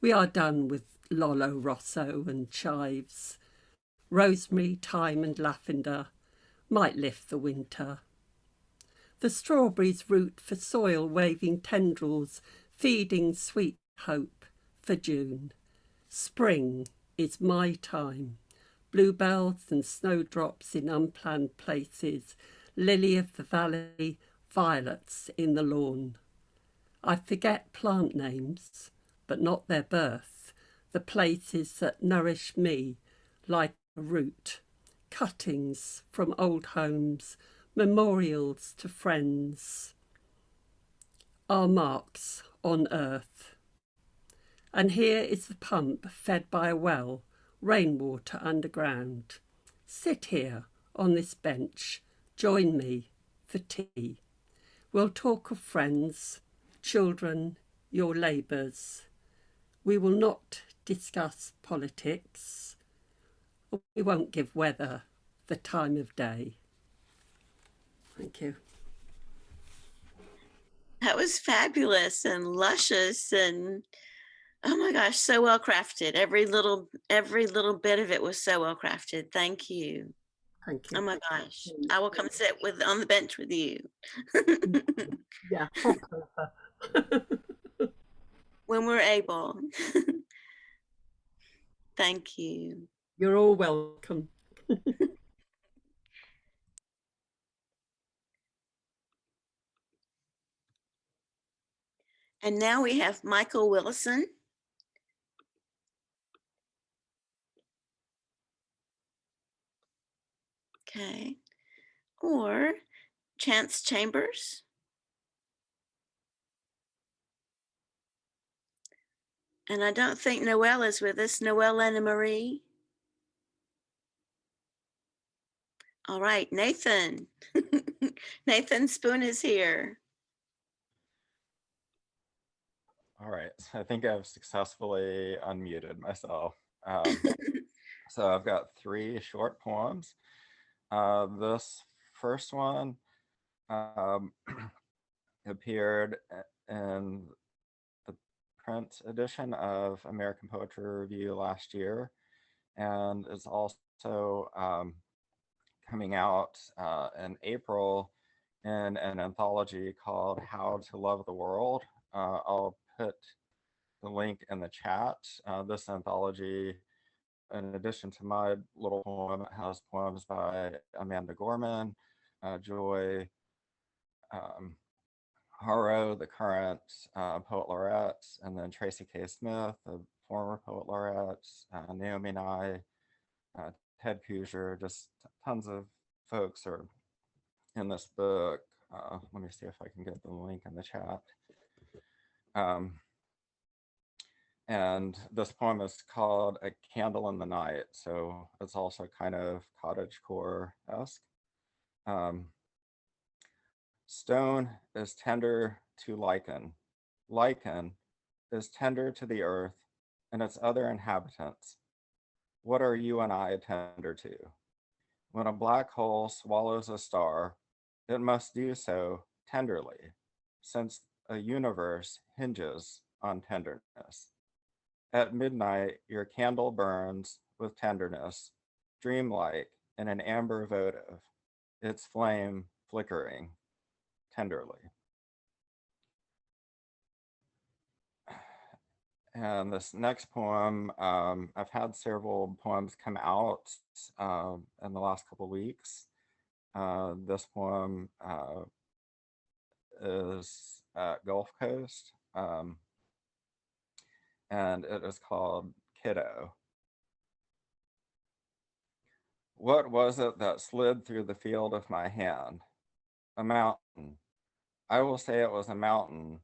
We are done with Lollo Rosso and chives. Rosemary, thyme and lavender might lift the winter. The strawberries root for soil waving tendrils, feeding sweet hope for June. Spring is my time. Bluebells and snowdrops in unplanned places, lily of the valley, violets in the lawn. I forget plant names, but not their birth, the places that nourish me like a root, cuttings from old homes, memorials to friends, our marks on earth. And here is the pump fed by a well, rainwater underground. Sit here on this bench, join me for tea. We'll talk of friends, children, your labours. We will not discuss politics. We won't give weather the time of day. Thank you. That was fabulous and luscious and oh my gosh, so well crafted. Every little bit of it was so well crafted. Thank you. Thank you. Oh my gosh. I will come sit on the bench with you. Yeah. When we're able. Thank you. You're all welcome. And now we have Michael Willison. Okay. Or Chance Chambers. And I don't think Noelle is with us. Noelle Anna Marie. All right, Nathan. Nathan Spoon is here. All right, so I think I've successfully unmuted myself. So I've got 3 short poems. This first one appeared in the print edition of American Poetry Review last year, and is also coming out in April in an anthology called How to Love the World. I'll put the link in the chat. This anthology, in addition to my little poem, has poems by Amanda Gorman, Joy Haro, the current poet laureate, and then Tracy K. Smith, the former poet laureate, Naomi Nye, Ted Kuger, just tons of folks are in this book. Let me see if I can get the link in the chat. And this poem is called A Candle in the Night, so it's also kind of cottagecore-esque. Stone is tender to lichen. Lichen is tender to the earth and its other inhabitants. What are you and I tender to? When a black hole swallows a star, it must do so tenderly, since a universe hinges on tenderness. At midnight, your candle burns with tenderness, dreamlike in an amber votive, its flame flickering tenderly. And this next poem, I've had several poems come out in the last couple of weeks. This poem is at Gulf Coast, and it is called Kiddo. What was it that slid through the field of my hand? A mountain. I will say it was a mountain,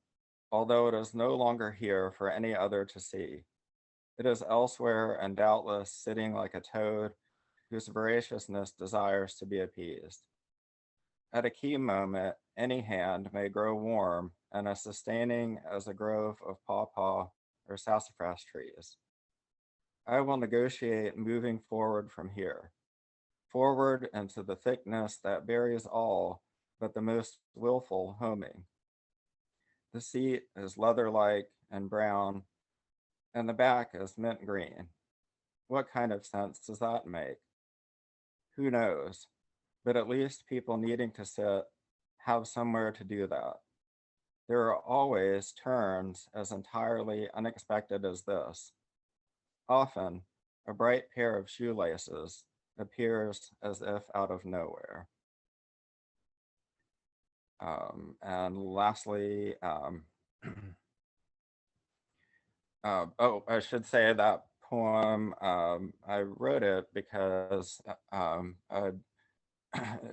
although it is no longer here for any other to see. It is elsewhere and doubtless sitting like a toad whose voraciousness desires to be appeased. At a key moment, any hand may grow warm and as sustaining as a grove of pawpaw or sassafras trees. I will negotiate moving forward from here, forward into the thickness that buries all but the most willful homing. The seat is leather-like and brown, and the back is mint green. What kind of sense does that make? Who knows? But at least people needing to sit have somewhere to do that. There are always turns as entirely unexpected as this. Often, a bright pair of shoelaces appears as if out of nowhere. And lastly, oh, I should say that poem, I wrote it because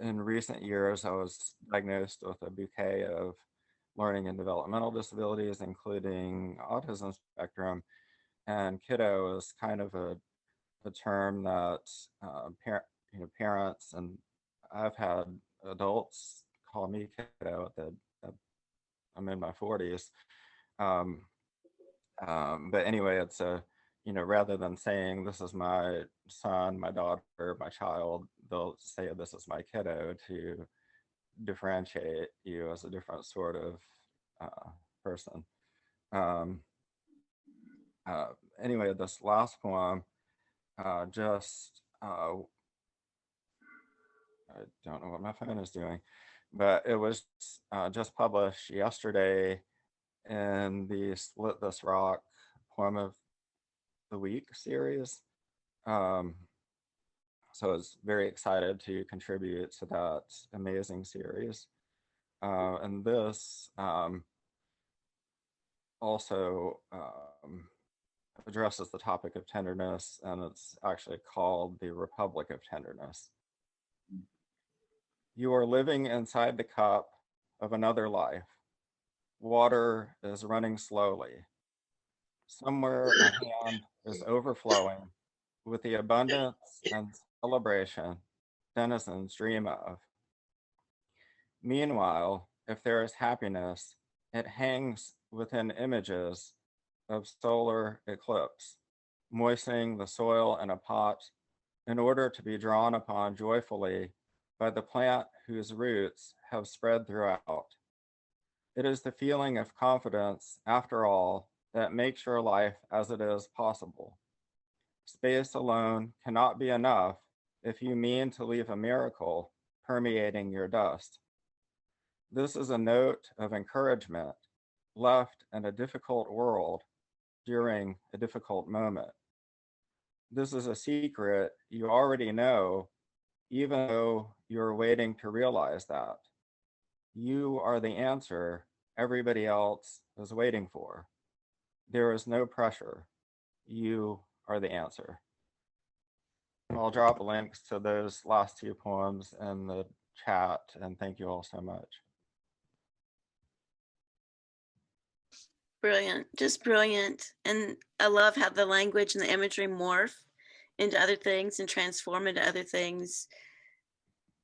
in recent years, I was diagnosed with a bouquet of learning and developmental disabilities, including autism spectrum. And kiddo is kind of a term that parents, and I've had adults call me kiddo that I'm in my 40s. But anyway, it's a, rather than saying this is my son, my daughter, my child, they'll say this is my kiddo to differentiate you as a different sort of person. Anyway, this last poem, I don't know what my phone is doing, but it was just published yesterday in the Split This Rock Poem of the Week series. So I was very excited to contribute to that amazing series. And this also addresses the topic of tenderness, and it's actually called The Republic of Tenderness. You are living inside the cup of another life. Water is running slowly. Somewhere a hand is overflowing with the abundance and celebration denizens dream of. Meanwhile, if there is happiness, it hangs within images of solar eclipse, moistening the soil in a pot in order to be drawn upon joyfully by the plant whose roots have spread throughout. It is the feeling of confidence, after all, that makes your life as it is possible. Space alone cannot be enough if you mean to leave a miracle permeating your dust. This is a note of encouragement left in a difficult world during a difficult moment. This is a secret you already know, even though you're waiting to realize that. You are the answer everybody else is waiting for. There is no pressure. You are the answer. I'll drop links to those last two poems in the chat, and thank you all so much. Brilliant, just brilliant. And I love how the language and the imagery morph into other things and transform into other things.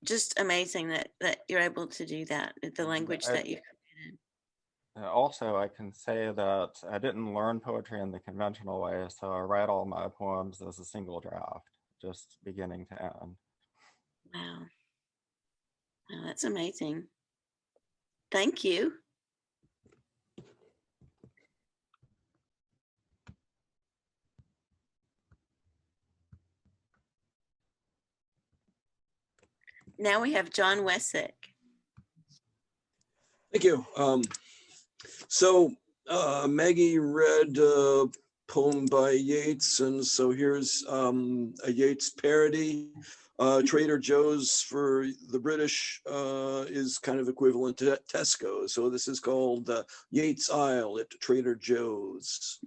Just amazing that you're able to do that, the language that you've created. Also, I can say that I didn't learn poetry in the conventional way, so I write all my poems as a single draft, just beginning to end. Wow. Wow, that's amazing. Thank you. Now we have John Wessick. Thank you. So Maggie read a poem by Yeats, and so here's a Yeats parody. Trader Joe's for the British is kind of equivalent to Tesco. So this is called Yeats Aisle at Trader Joe's.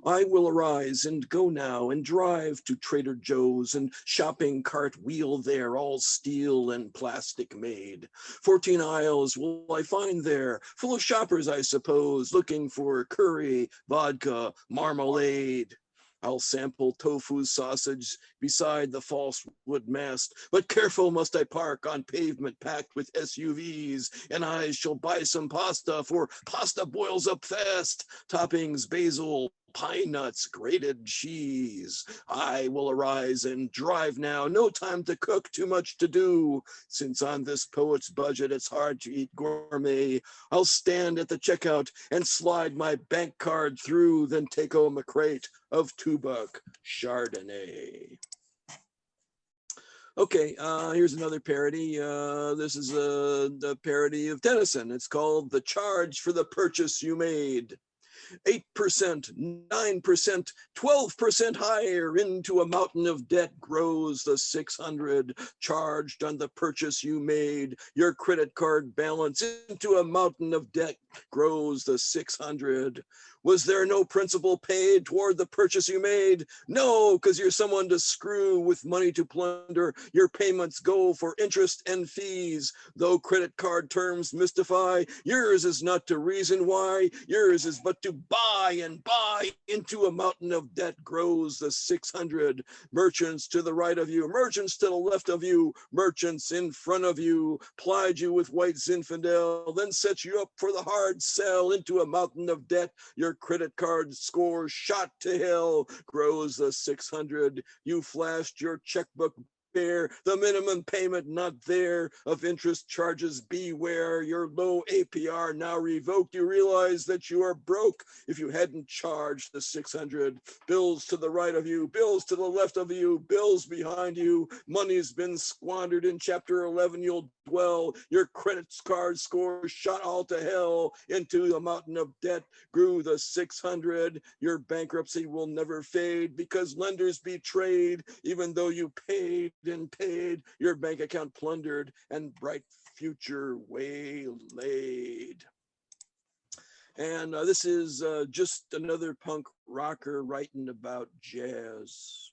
I will arise and go now and drive to Trader Joe's and shopping cart wheel there, all steel and plastic made. 14 aisles will I find there, full of shoppers, I suppose, looking for curry, vodka, marmalade. I'll sample tofu sausage beside the false wood mast, but careful must I park on pavement packed with SUVs, and I shall buy some pasta, for pasta boils up fast. Toppings, basil, pine nuts, grated cheese. I will arise and drive now, no time to cook, too much to do. Since on this poet's budget it's hard to eat gourmet, I'll stand at the checkout and slide my bank card through, then take home a crate of 2-buck Chardonnay. Okay, here's another parody. This is the parody of Tennyson. It's called The Charge for the Purchase You Made. 8%, 9%, 12% higher into a mountain of debt grows the 600 charged on the purchase you made. Your credit card balance into a mountain of debt grows the 600. Was there no principal paid toward the purchase you made? No, because you're someone to screw with money to plunder. Your payments go for interest and fees. Though credit card terms mystify, yours is not to reason why. Yours is but to buy, and buy into a mountain of debt grows the 600. Merchants to the right of you, merchants to the left of you, merchants in front of you, plied you with white Zinfandel, then set you up for the hard sell into a mountain of debt. Your credit card score shot to hell grows the 600. You flashed your checkbook bare, the minimum payment not there, of interest charges beware. Your low APR now revoked. You realize that you are broke if you hadn't charged the 600. Bills to the right of you, bills to the left of you, bills behind you. Money's been squandered in chapter 11. You'll dwell. Your credit card score shot all to hell into a mountain of debt grew the 600. Your bankruptcy will never fade because lenders betrayed, even though you paid and paid, your bank account plundered and bright future waylaid. And this is just another punk rocker writing about jazz.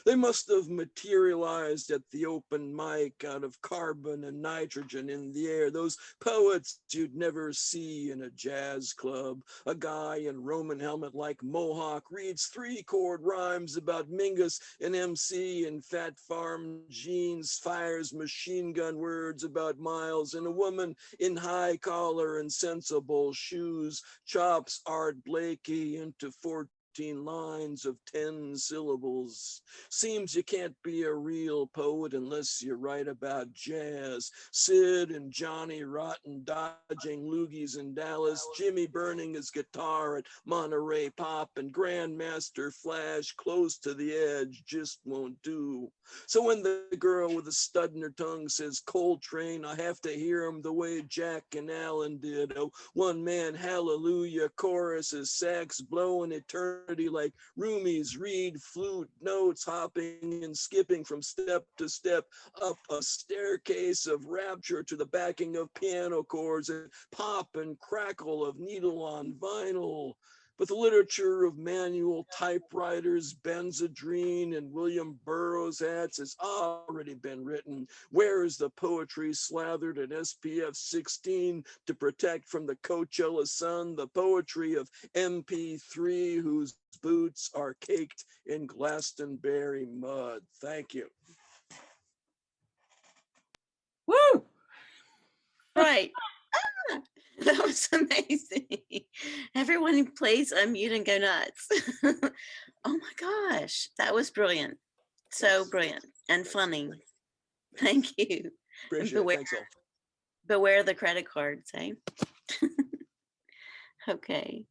They must have materialized at the open mic out of carbon and nitrogen in the air. Those poets you'd never see in a jazz club. A guy in Roman helmet like Mohawk reads 3-chord rhymes about Mingus and MC and Fat Farm jeans, fires machine gun words about Miles, and a woman in high collar and sensible shoes chops Art Blakey into 14 lines of 10 syllables. Seems you can't be a real poet unless you write about jazz. Sid and Johnny Rotten dodging loogies in Dallas, Jimmy burning his guitar at Monterey Pop, and Grandmaster Flash close to the edge just won't do. So when the girl with a stud in her tongue says Coltrane, I have to hear him the way Jack and Alan did. A one-man hallelujah chorus as sax blowing eternity like roomies read flute notes, hopping and skipping from step to step up a staircase of rapture to the backing of piano chords and pop and crackle of needle on vinyl. But the literature of manual typewriters, Benzedrine, and William Burroughs hats has already been written. Where is the poetry slathered in SPF 16 to protect from the Coachella sun? The poetry of MP3 whose boots are caked in Glastonbury mud. Thank you. Woo! Right. That was amazing. Everyone please unmute and go nuts. Oh my gosh, that was brilliant. So Yes. brilliant and funny. Thank you. Appreciate it. Thanks all. Beware the credit cards, eh? Okay.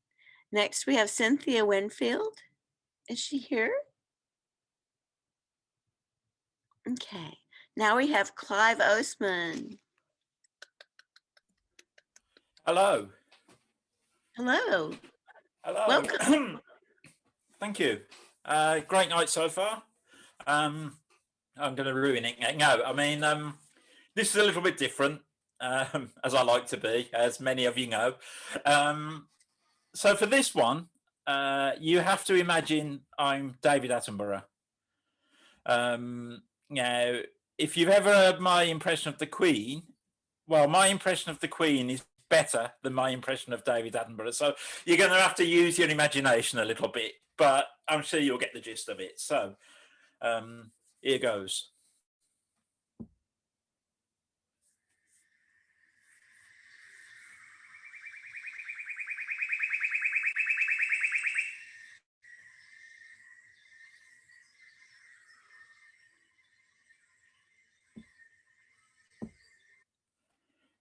Next we have Cynthia Winfield. Is she here? Okay. Now we have Clive Osman. Hello. Hello. Hello. Welcome. Thank you. Great night so far. I'm going to ruin it. No, I mean, this is a little bit different, as I like to be, as many of you know. So for this one, you have to imagine I'm David Attenborough. Now, if you've ever heard my impression of the Queen, well, my impression of the Queen is better than my impression of David Attenborough. So you're going to have to use your imagination a little bit, but I'm sure you'll get the gist of it. So here goes.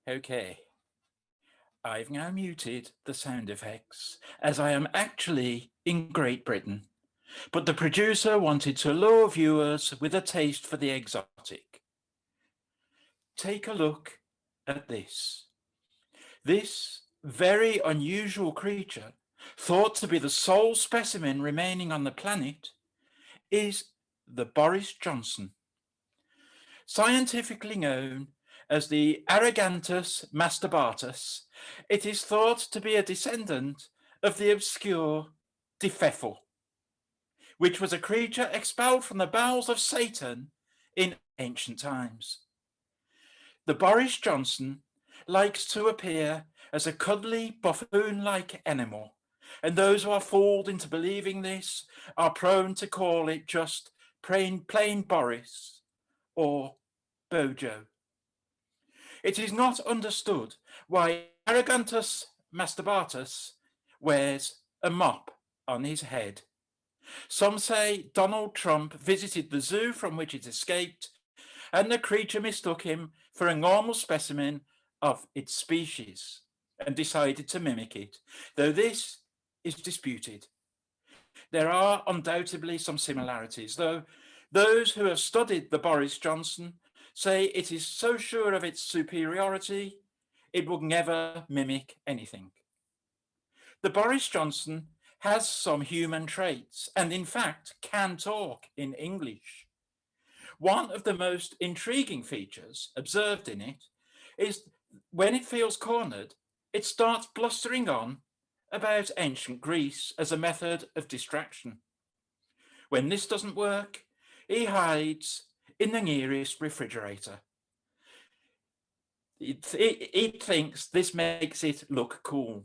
Okay. I've now muted the sound effects as I am actually in Great Britain, but the producer wanted to lure viewers with a taste for the exotic. Take a look at this. This very unusual creature, thought to be the sole specimen remaining on the planet, is the Boris Johnson, scientifically known as the Arrogantus masturbatus. It is thought to be a descendant of the obscure Defeffel, which was a creature expelled from the bowels of Satan in ancient times. The Boris Johnson likes to appear as a cuddly, buffoon-like animal, and those who are fooled into believing this are prone to call it just plain Boris or Bojo. It is not understood why Arrogantus masturbatus wears a mop on his head. Some say Donald Trump visited the zoo from which it escaped, and the creature mistook him for a normal specimen of its species and decided to mimic it, though this is disputed. There are undoubtedly some similarities, though those who have studied the Boris Johnson say it is so sure of its superiority, it would never mimic anything. The Boris Johnson has some human traits and in fact can talk in English. One of the most intriguing features observed in it is when it feels cornered, it starts blustering on about ancient Greece as a method of distraction. When this doesn't work, he hides in the nearest refrigerator. He thinks this makes it look cool.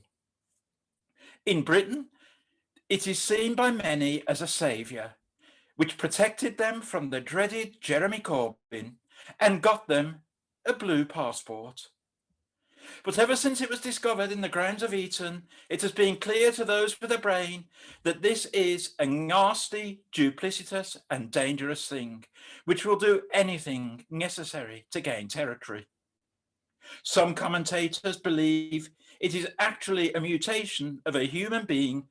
In Britain, it is seen by many as a saviour, which protected them from the dreaded Jeremy Corbyn and got them a blue passport. But ever since it was discovered in the grounds of Eton, it has been clear to those with a brain that this is a nasty, duplicitous and dangerous thing, which will do anything necessary to gain territory. Some commentators believe it is actually a mutation of a human being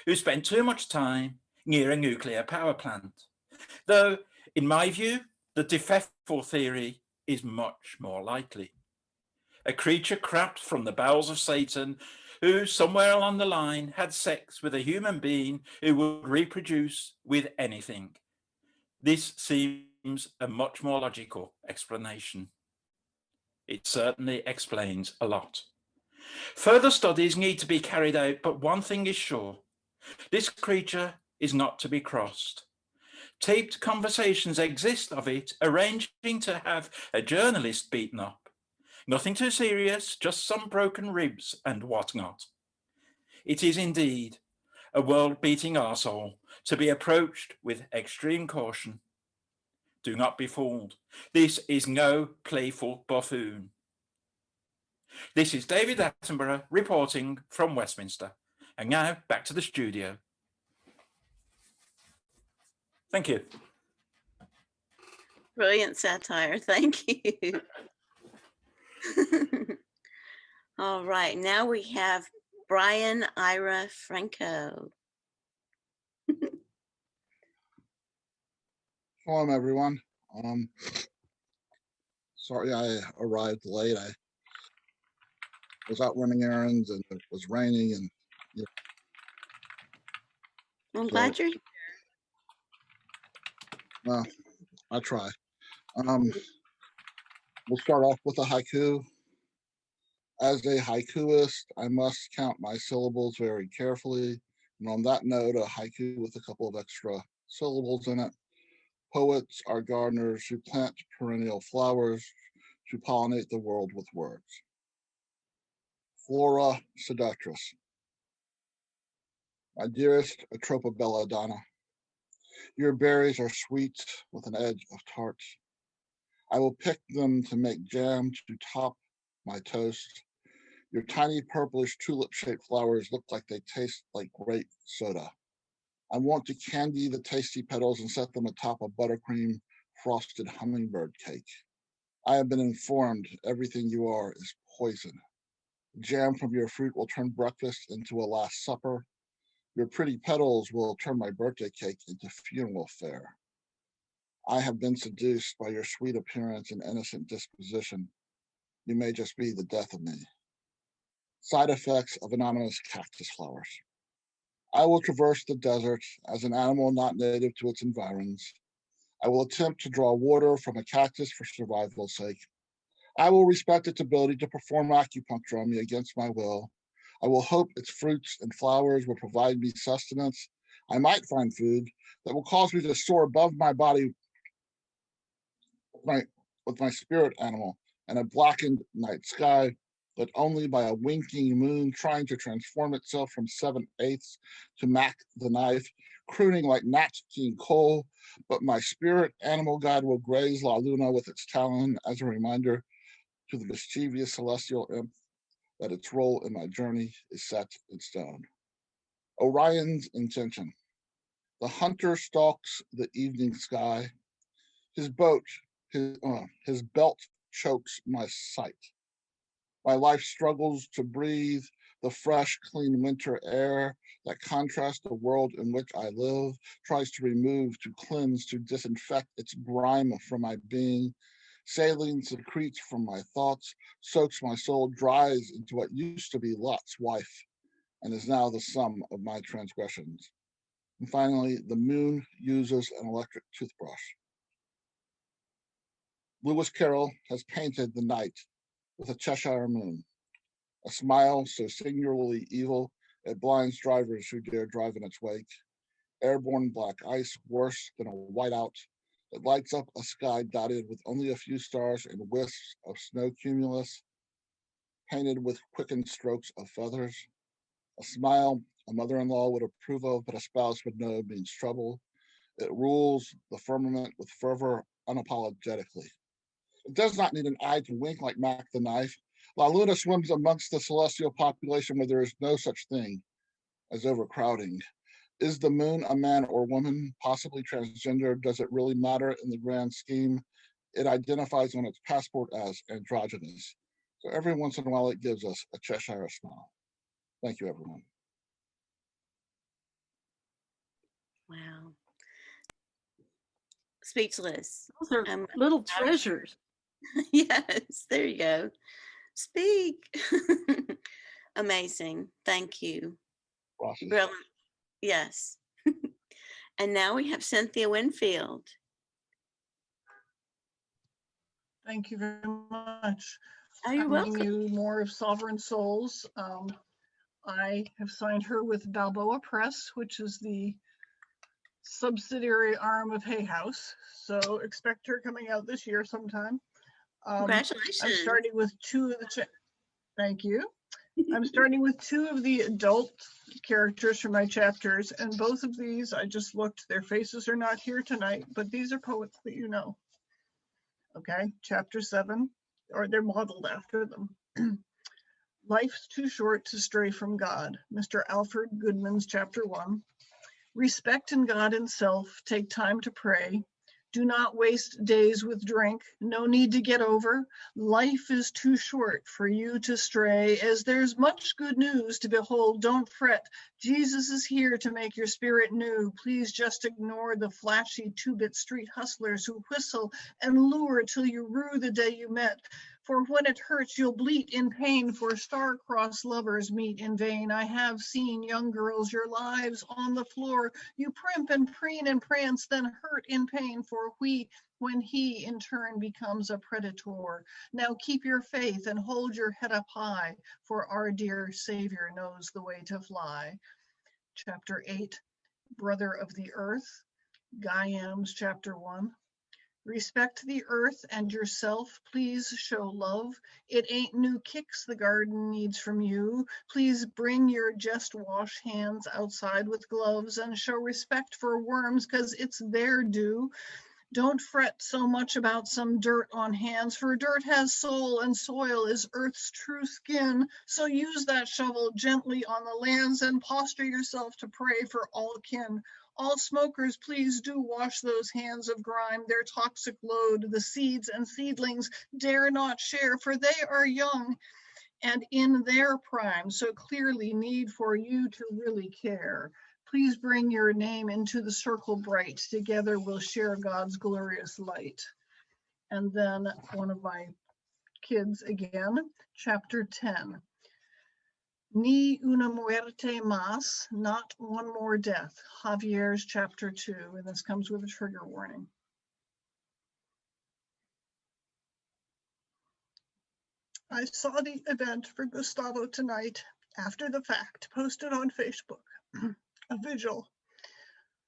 who spent too much time near a nuclear power plant. Though, in my view, the defectful theory is much more likely. A creature crept from the bowels of Satan who, somewhere along the line, had sex with a human being who would reproduce with anything. This seems a much more logical explanation. It certainly explains a lot. Further studies need to be carried out, but one thing is sure. This creature is not to be crossed. Taped conversations exist of it arranging to have a journalist beaten up. Nothing too serious, just some broken ribs and whatnot. It is indeed a world-beating arsehole to be approached with extreme caution. Do not be fooled. This is no playful buffoon. This is David Attenborough reporting from Westminster. And now back to the studio. Thank you. Brilliant satire. Thank you. All right, now we have Brian Ira Franco. Hello, everyone. Sorry I arrived late. I was out running errands and it was raining and yeah. I'm glad you're here. Well, I try. We'll start off with a haiku. As a haikuist, I must count my syllables very carefully. And on that note, a haiku with a couple of extra syllables in it. Poets are gardeners who plant perennial flowers to pollinate the world with words. Flora seductress. My dearest Atropa belladonna, your berries are sweet with an edge of tart. I will pick them to make jam to top my toast. Your tiny purplish tulip-shaped flowers look like they taste like grape soda. I want to candy the tasty petals and set them atop a buttercream frosted hummingbird cake. I have been informed everything you are is poison. Jam from your fruit will turn breakfast into a last supper. Your pretty petals will turn my birthday cake into funeral fare. I have been seduced by your sweet appearance and innocent disposition. You may just be the death of me. Side effects of anonymous cactus flowers. I will traverse the desert as an animal not native to its environs. I will attempt to draw water from a cactus for survival's sake. I will respect its ability to perform acupuncture on me against my will. I will hope its fruits and flowers will provide me sustenance. I might find food that will cause me to soar above my body with my spirit animal and a blackened night sky, lit only by a winking moon trying to transform itself from 7/8 to Mac the knife, crooning like Nat King Cole. But my spirit animal guide will graze La Luna with its talon as a reminder to the mischievous celestial imp that its role in my journey is set in stone. Orion's intention. The hunter stalks the evening sky. His belt chokes my sight. My life struggles to breathe the fresh, clean winter air that contrasts the world in which I live, tries to remove, to cleanse, to disinfect its grime from my being. Saline secretes from my thoughts, soaks my soul, dries into what used to be Lot's wife and is now the sum of my transgressions. And finally, the moon uses an electric toothbrush. Lewis Carroll has painted the night with a Cheshire moon, a smile so singularly evil It blinds drivers who dare drive in its wake. Airborne black ice, worse than a whiteout. It lights up a sky dotted with only a few stars and wisps of snow cumulus, painted with quickened strokes of feathers. A smile a mother-in-law would approve of, but a spouse would know means trouble. It rules the firmament with fervor unapologetically. It does not need an eye to wink like Mac the Knife. La Luna swims amongst the celestial population where there is no such thing as overcrowding. Is the moon a man or woman, possibly transgender? Does it really matter in the grand scheme? It identifies on its passport as androgynous. So every once in a while, it gives us a Cheshire smile. Thank you, everyone. Wow. Speechless. Those are little I'm- treasures. Yes, there you go. Speak. Amazing. Thank you. Process. Brilliant. Yes. And now we have Cynthia Winfield. Thank you very much. Oh, you're I'm welcome. bringing you more of Sovereign Souls. I have signed her with Balboa Press, which is the subsidiary arm of Hay House. So expect her coming out this year sometime. Congratulations. I'm starting with two of the, thank you. I'm starting with two of the adult characters from my chapters, and both of these, I just looked, their faces are not here tonight, but these are poets that you know. Okay, chapter 7, or they're modeled after them. Life's too short to stray from God, Mr. Alfred Goodman's chapter 1. Respect in God and self, take time to pray. Do not waste days with drink, no need to get over. Life is too short for you to stray. As there's much good news to behold, don't fret. Jesus is here to make your spirit new. Please just ignore the flashy two-bit street hustlers who whistle and lure till you rue the day you met. For when it hurts, you'll bleat in pain, for star-crossed lovers meet in vain. I have seen young girls, your lives on the floor. You primp and preen and prance, then hurt in pain, for when he in turn becomes a predator. Now keep your faith and hold your head up high, for our dear Savior knows the way to fly. Chapter 8, Brother of the Earth, Guy Am's chapter 1. Respect the earth and yourself, please show love. It ain't new kicks the garden needs from you. Please bring your just wash hands outside with gloves and show respect for worms, 'cause it's their due. Don't fret so much about some dirt on hands, for dirt has soul and soil is earth's true skin. So use that shovel gently on the lands and posture yourself to pray for all kin. All smokers, please do wash those hands of grime. Their toxic load, the seeds and seedlings dare not share, for they are young and in their prime, so clearly need for you to really care. Please bring your name into the circle bright. Together we'll share God's glorious light. And then one of my kids again, chapter 10. Ni una muerte más, not one more death. Javier's chapter 2, and this comes with a trigger warning. I saw the event for Gustavo tonight after the fact, posted on Facebook. A vigil.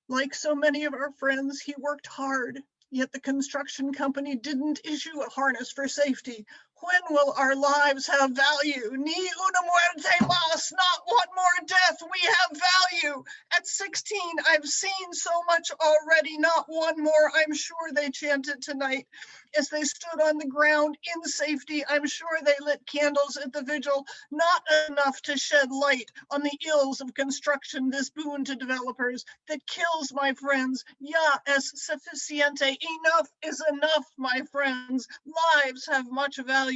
Like so many of our friends, he worked hard, yet the construction company didn't issue a harness for safety. When will our lives have value? Ni una muerte más, not one more death. We have value. At 16, I've seen so much already, not one more. I'm sure they chanted tonight as they stood on the ground in safety. I'm sure they lit candles at the vigil, not enough to shed light on the ills of construction, this boon to developers that kills my friends. Ya es suficiente. Enough is enough, my friends. Lives have much value,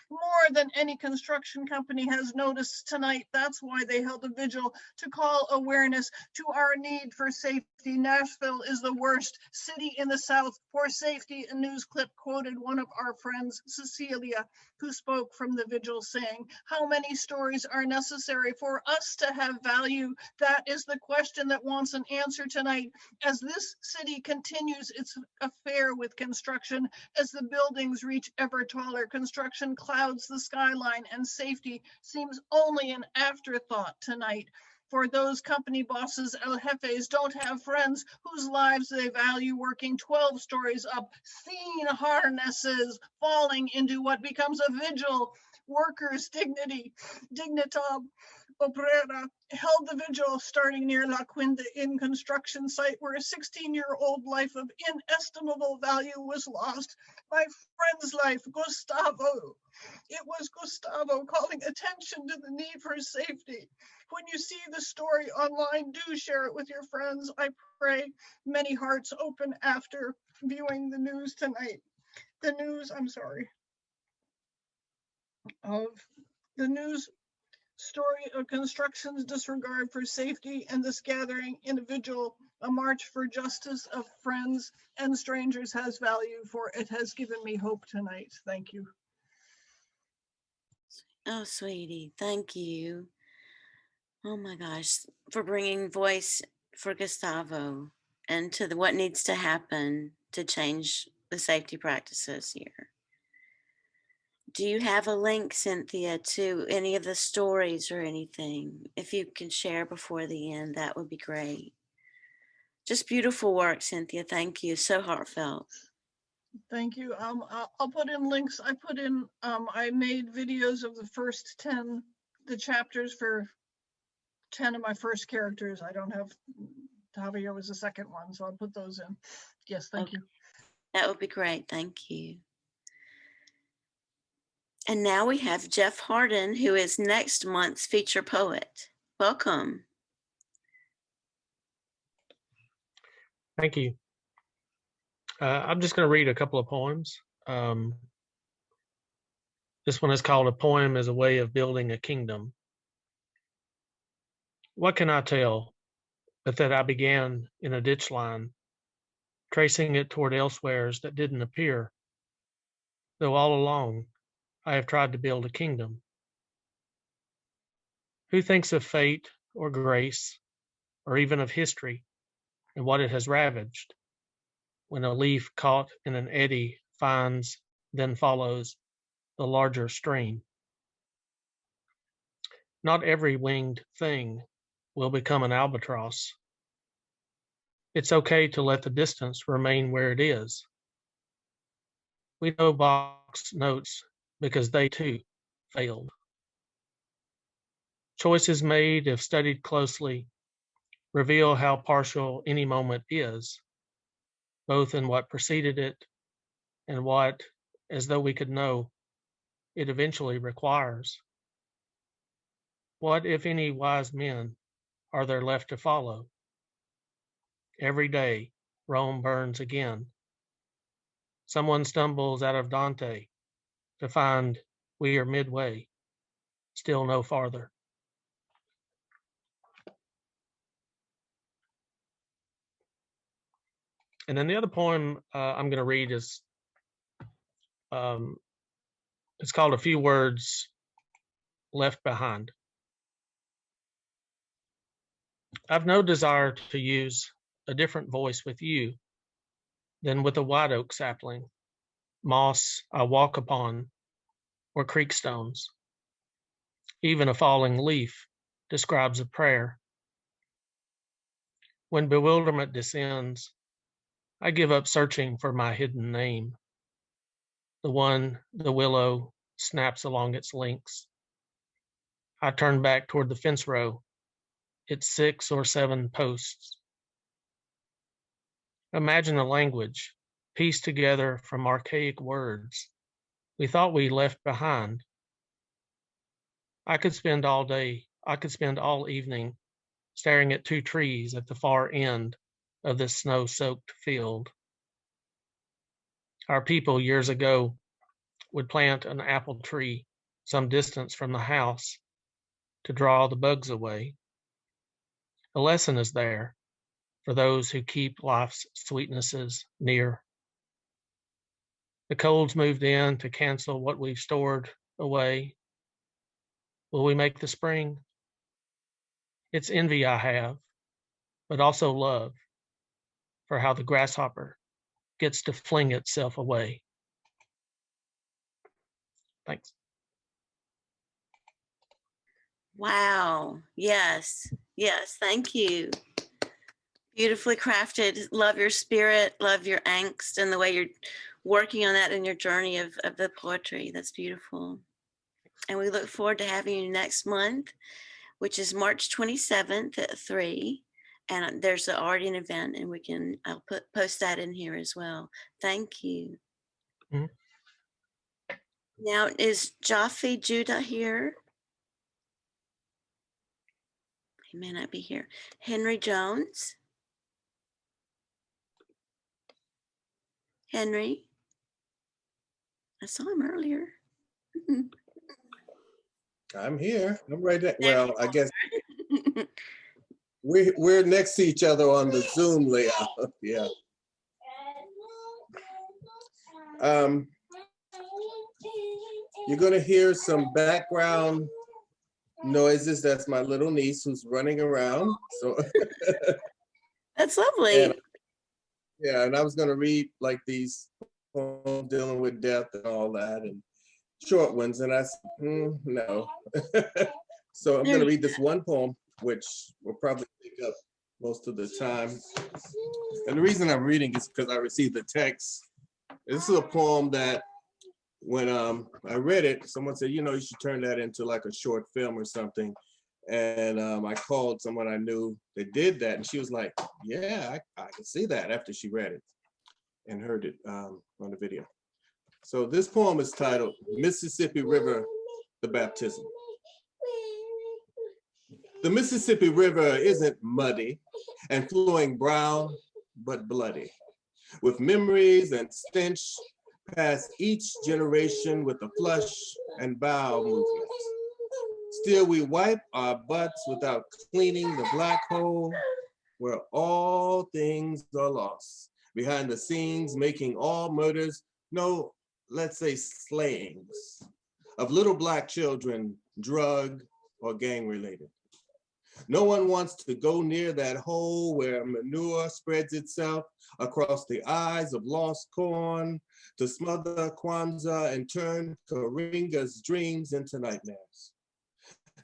more than any construction company has noticed tonight. That's why they held a vigil, to call awareness to our need for safety. Nashville is the worst city in the South for safety. A news clip quoted one of our friends, Cecilia, who spoke from the vigil, saying, how many stories are necessary for us to have value? That is the question that wants an answer tonight. As this city continues its affair with construction, as the buildings reach ever taller, construction clouds the skyline, and safety seems only an afterthought tonight. For those company bosses, el jefes, don't have friends whose lives they value working 12 stories up, seeing harnesses falling into what becomes a vigil. Workers' dignity, dignita obrera, held the vigil starting near La Quinta in construction site where a 16-year-old life of inestimable value was lost. My friend's life, Gustavo. It was Gustavo calling attention to the need for safety. When you see the story online, do share it with your friends. I pray many hearts open after viewing the news tonight. The news, I'm sorry, of the news story of construction's disregard for safety and this gathering individual, a march for justice of friends and strangers has value, for it has given me hope tonight. Thank you. Oh, sweetie, thank you. Oh my gosh, for bringing voice for Gustavo and to what needs to happen to change the safety practices here. Do you have a link, Cynthia, to any of the stories or anything? If you can share before the end, that would be great. Just beautiful work, Cynthia. Thank you. So heartfelt. Thank you. I'll put in links. I made videos of the first 10, the chapters for 10 of my first characters. I don't have, Javier was the second one, so I'll put those in. Yes, thank you. That would be great. Thank you. And now we have Jeff Harden, who is next month's feature poet. Welcome. Thank you. I'm just going to read a couple of poems. This one is called A Poem as a Way of Building a Kingdom. What can I tell but that I began in a ditch line, tracing it toward elsewheres that didn't appear, though all along I have tried to build a kingdom. Who thinks of fate or grace, or even of history and what it has ravaged, when a leaf caught in an eddy finds, then follows the larger stream? Not every winged thing will become an albatross. It's okay to let the distance remain where it is. We know box notes because they too failed. Choices made, if studied closely, reveal how partial any moment is, both in what preceded it and what, as though we could know, it eventually requires. What, if any, wise men are there left to follow? Every day, Rome burns again. Someone stumbles out of Dante to find we are midway, still no farther. And then the other poem I'm going to read is, it's called A Few Words Left Behind. I've no desire to use a different voice with you than with a white oak sapling, moss I walk upon, or creek stones. Even a falling leaf describes a prayer. When bewilderment descends, I give up searching for my hidden name, the one the willow snaps along its links. I turn back toward the fence row, its 6 or 7 posts. Imagine a language pieced together from archaic words we thought we left behind. I could spend all evening staring at 2 trees at the far end of this snow-soaked field. Our people years ago would plant an apple tree some distance from the house to draw the bugs away. A lesson is there for those who keep life's sweetnesses near. The colds moved in to cancel what we've stored away. Will we make the spring? It's envy I have, but also love for how the grasshopper gets to fling itself away. Thanks. Wow. Yes. Yes. Thank you. Beautifully crafted. Love your spirit, love your angst and the way you're working on that in your journey of the poetry. That's beautiful. And we look forward to having you next month, which is March 27th at 3. And there's already an event, and I'll post that in here as well. Thank you. Mhm. Now, is Jaffe Judah here? He may not be here. Henry Jones? Henry? I saw him earlier. I'm here. I'm right there. Well, I guess we're next to each other on the Zoom layout. Yeah. You're gonna hear some background noises. That's my little niece who's running around. So That's lovely. And, yeah, and I was gonna read like these poems dealing with death and all that, and short ones, and I said, no. So I'm gonna read this one poem, which will probably take up most of the time. And the reason I'm reading is because I received the text. This is a poem that when I read it, someone said, you know, you should turn that into like a short film or something. And I called someone I knew that did that, and she was like, yeah, I can see that, after she read it and heard it on the video. So this poem is titled Mississippi River, the Baptism. The Mississippi River isn't muddy and flowing brown, but bloody, with memories and stench past each generation with a flush and bow movement. Still we wipe our butts without cleaning the black hole where all things are lost. Behind the scenes, making all murders, no, let's say slayings, of little black children, drug or gang related. No one wants to go near that hole where manure spreads itself across the eyes of lost corn to smother Kwanzaa and turn Karinga's dreams into nightmares.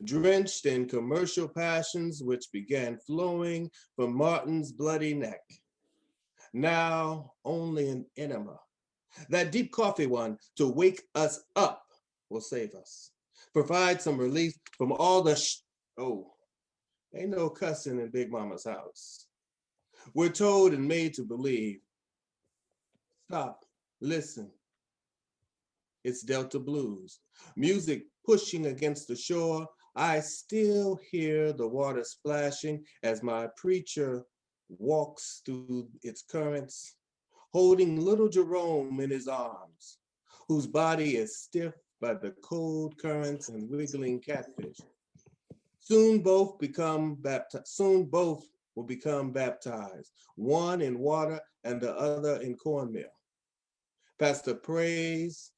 Drenched in commercial passions which began flowing from Martin's bloody neck. Now only an enema. That deep coffee one to wake us up will save us. Provide some relief from all the ain't no cussing in Big Mama's house. We're told and made to believe. Stop, listen. It's Delta Blues. Music pushing against the shore. I still hear the water splashing as my preacher walks through its currents, holding little Jerome in his arms, whose body is stiff by the cold currents and wiggling catfish. Soon both will become baptized, one in water and the other in cornmeal. Pastor prays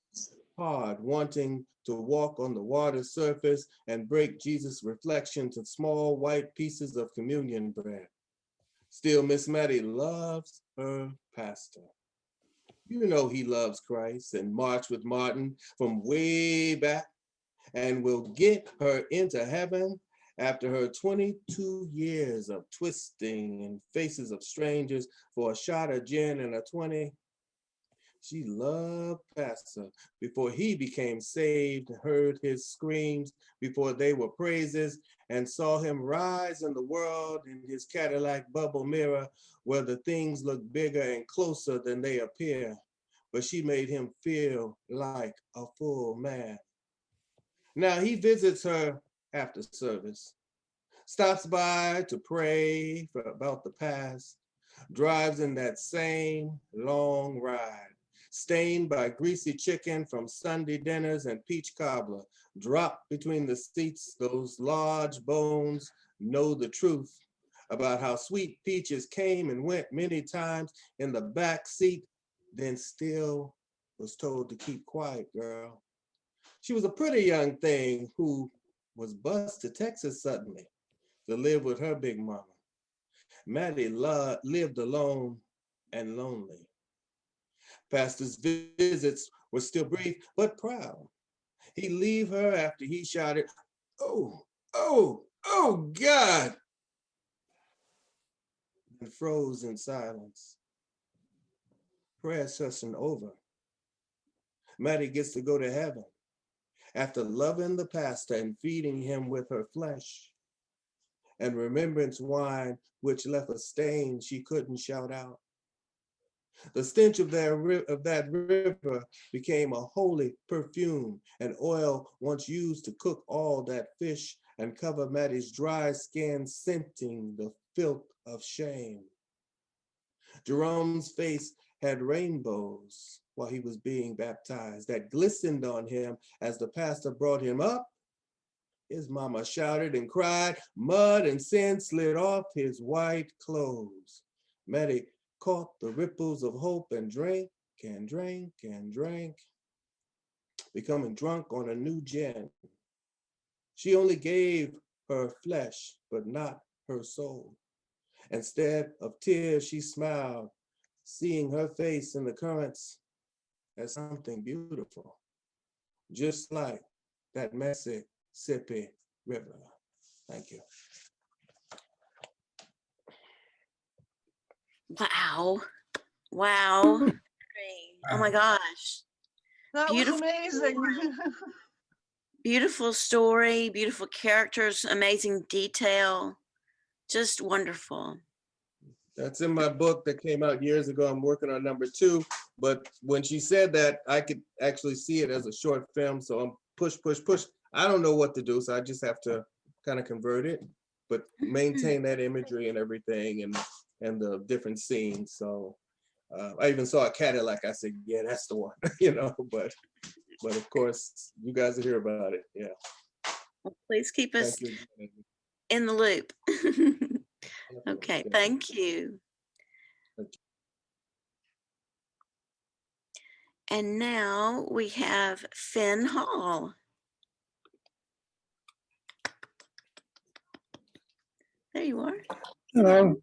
hard, wanting to walk on the water surface and break Jesus' reflection to small white pieces of communion bread. Still, Miss Maddie loves her pastor. You know he loves Christ and marched with Martin from way back and will get her into heaven after her 22 years of twisting in faces of strangers for a shot of gin and a 20. She loved Pastor before he became saved, heard his screams before they were praises, and saw him rise in the world in his Cadillac bubble mirror where the things look bigger and closer than they appear. But she made him feel like a full man. Now he visits her after service, stops by to pray about the past, drives in that same long ride, stained by greasy chicken from Sunday dinners and peach cobbler, dropped between the seats. Those large bones know the truth about how sweet peaches came and went many times in the back seat, then still was told to keep quiet, girl. She was a pretty young thing who was bused to Texas suddenly to live with her big mama. Maddie lived alone and lonely. Pastor's visits were still brief, but proud. He'd leave her after he shouted, oh, oh God, and froze in silence. Prayer session over. Maddie gets to go to heaven after loving the pastor and feeding him with her flesh and remembrance wine, which left a stain she couldn't shout out. The stench of that river became a holy perfume, and oil once used to cook all that fish and cover Maddie's dry skin, scenting the filth of shame. Jerome's face had rainbows while he was being baptized that glistened on him as the pastor brought him up. His mama shouted and cried, mud and sin slid off his white clothes. Maddie caught the ripples of hope and drank and drank and drank, becoming drunk on a new gin. She only gave her flesh, but not her soul. Instead of tears, she smiled, seeing her face in the currents as something beautiful, just like that Mississippi River. Thank you. Wow. Wow. Oh my gosh. That Beautiful. was amazing. Beautiful story, beautiful characters, amazing detail. Just wonderful. That's in my book that came out years ago. I'm working on number 2, but when she said that, I could actually see it as a short film. So I'm push. I don't know what to do, so I just have to kind of convert it, but maintain that imagery and everything, and the different scenes. So I even saw a Cadillac. I said, yeah, that's the one, you know. But of course, you guys will hear about it. Yeah. Well, please keep us Thank you. in the loop. Okay, thank you. And now we have Finn Hall. There you are. Hello.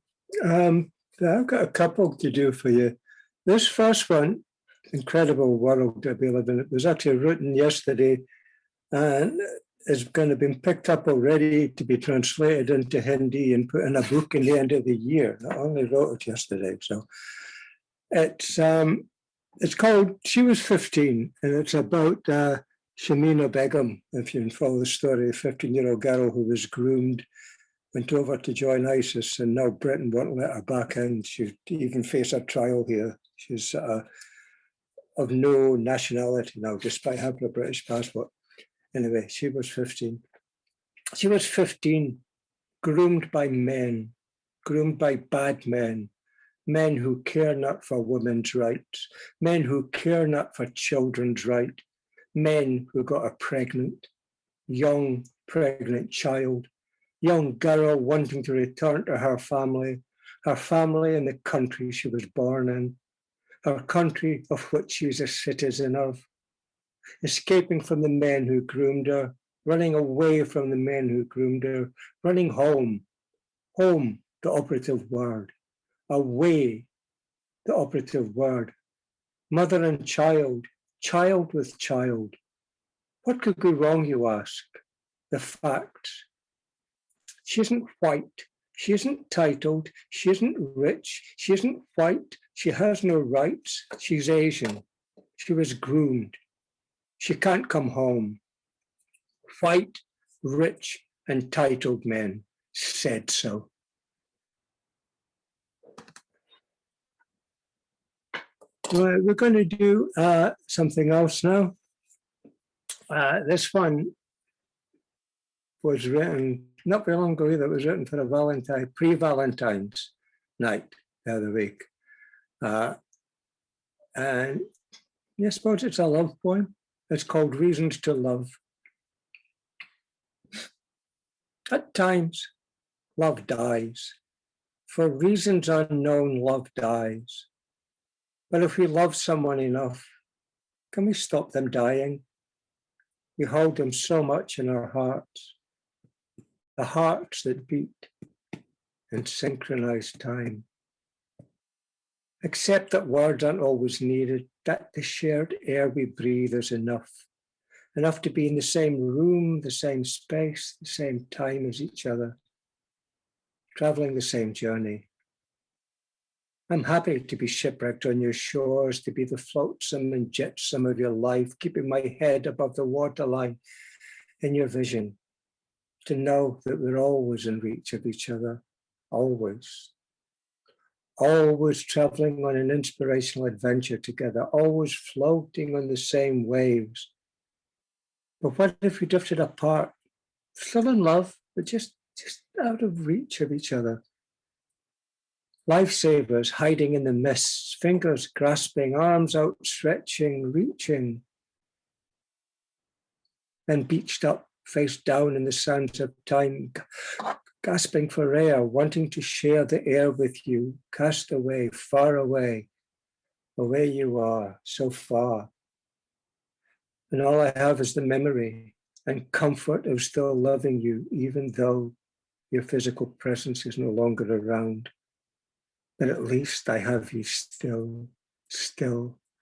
I've got a couple to do for you. This first one, incredible world that we live in, it was actually written yesterday and is going to be picked up already to be translated into Hindi and put in a book in the end of the year. I only wrote it yesterday. So it's called She Was 15, and it's about Shamina Begum, if you can follow the story, a 15-year-old girl who was groomed, went over to join ISIS, and now Britain won't let her back in. She even face a trial here. She's of no nationality now, despite having a British passport. Anyway, she was 15. She was 15, groomed by men, groomed by bad men, men who care not for women's rights, men who care not for children's rights, men who got her pregnant, young pregnant child, young girl wanting to return to her family and the country she was born in, her country of which she was a citizen of, escaping from the men who groomed her, running away from the men who groomed her, running home, the operative word, away, the operative word, mother and child, child with child. What could go wrong, you ask? The facts. She isn't white, she isn't titled, she isn't rich, she isn't white, she has no rights, she's Asian. She was groomed. She can't come home. White, rich, and titled men said so. We're going to do something else now. This one was written not very long ago either. It was written for a pre-Valentine's night the other week. And I suppose it's a love poem. It's called Reasons to Love. At times, love dies. For reasons unknown, love dies. But if we love someone enough, can we stop them dying? We hold them so much in our hearts, the hearts that beat in synchronized time. Accept that words aren't always needed, that the shared air we breathe is enough, enough to be in the same room, the same space, the same time as each other, traveling the same journey. I'm happy to be shipwrecked on your shores, to be the flotsam and jetsam of your life, keeping my head above the waterline in your vision, to know that we're always in reach of each other, always. Always traveling on an inspirational adventure together, always floating on the same waves. But what if we drifted apart, still in love, but just out of reach of each other? Lifesavers hiding in the mists, fingers grasping, arms outstretching, reaching, then beached up, face down in the sands of time, gasping for air, wanting to share the air with you, cast away, far away, away you are, so far. And all I have is the memory and comfort of still loving you, even though your physical presence is no longer around. But at least I have you still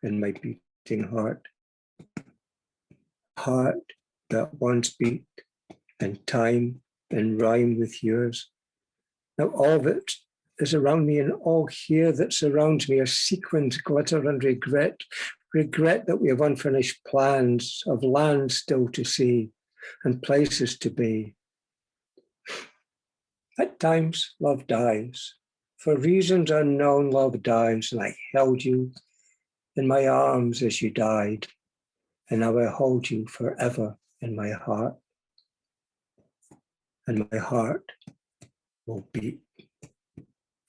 in my beating heart. Heart that once beat in time and rhyme with yours. Now all that is around me and all here that surrounds me are sequins, glitter and regret. Regret that we have unfinished plans of land still to see and places to be. At times, love dies. For reasons unknown, love dies, and I held you in my arms as you died, and now I hold you forever in my heart, and my heart will beat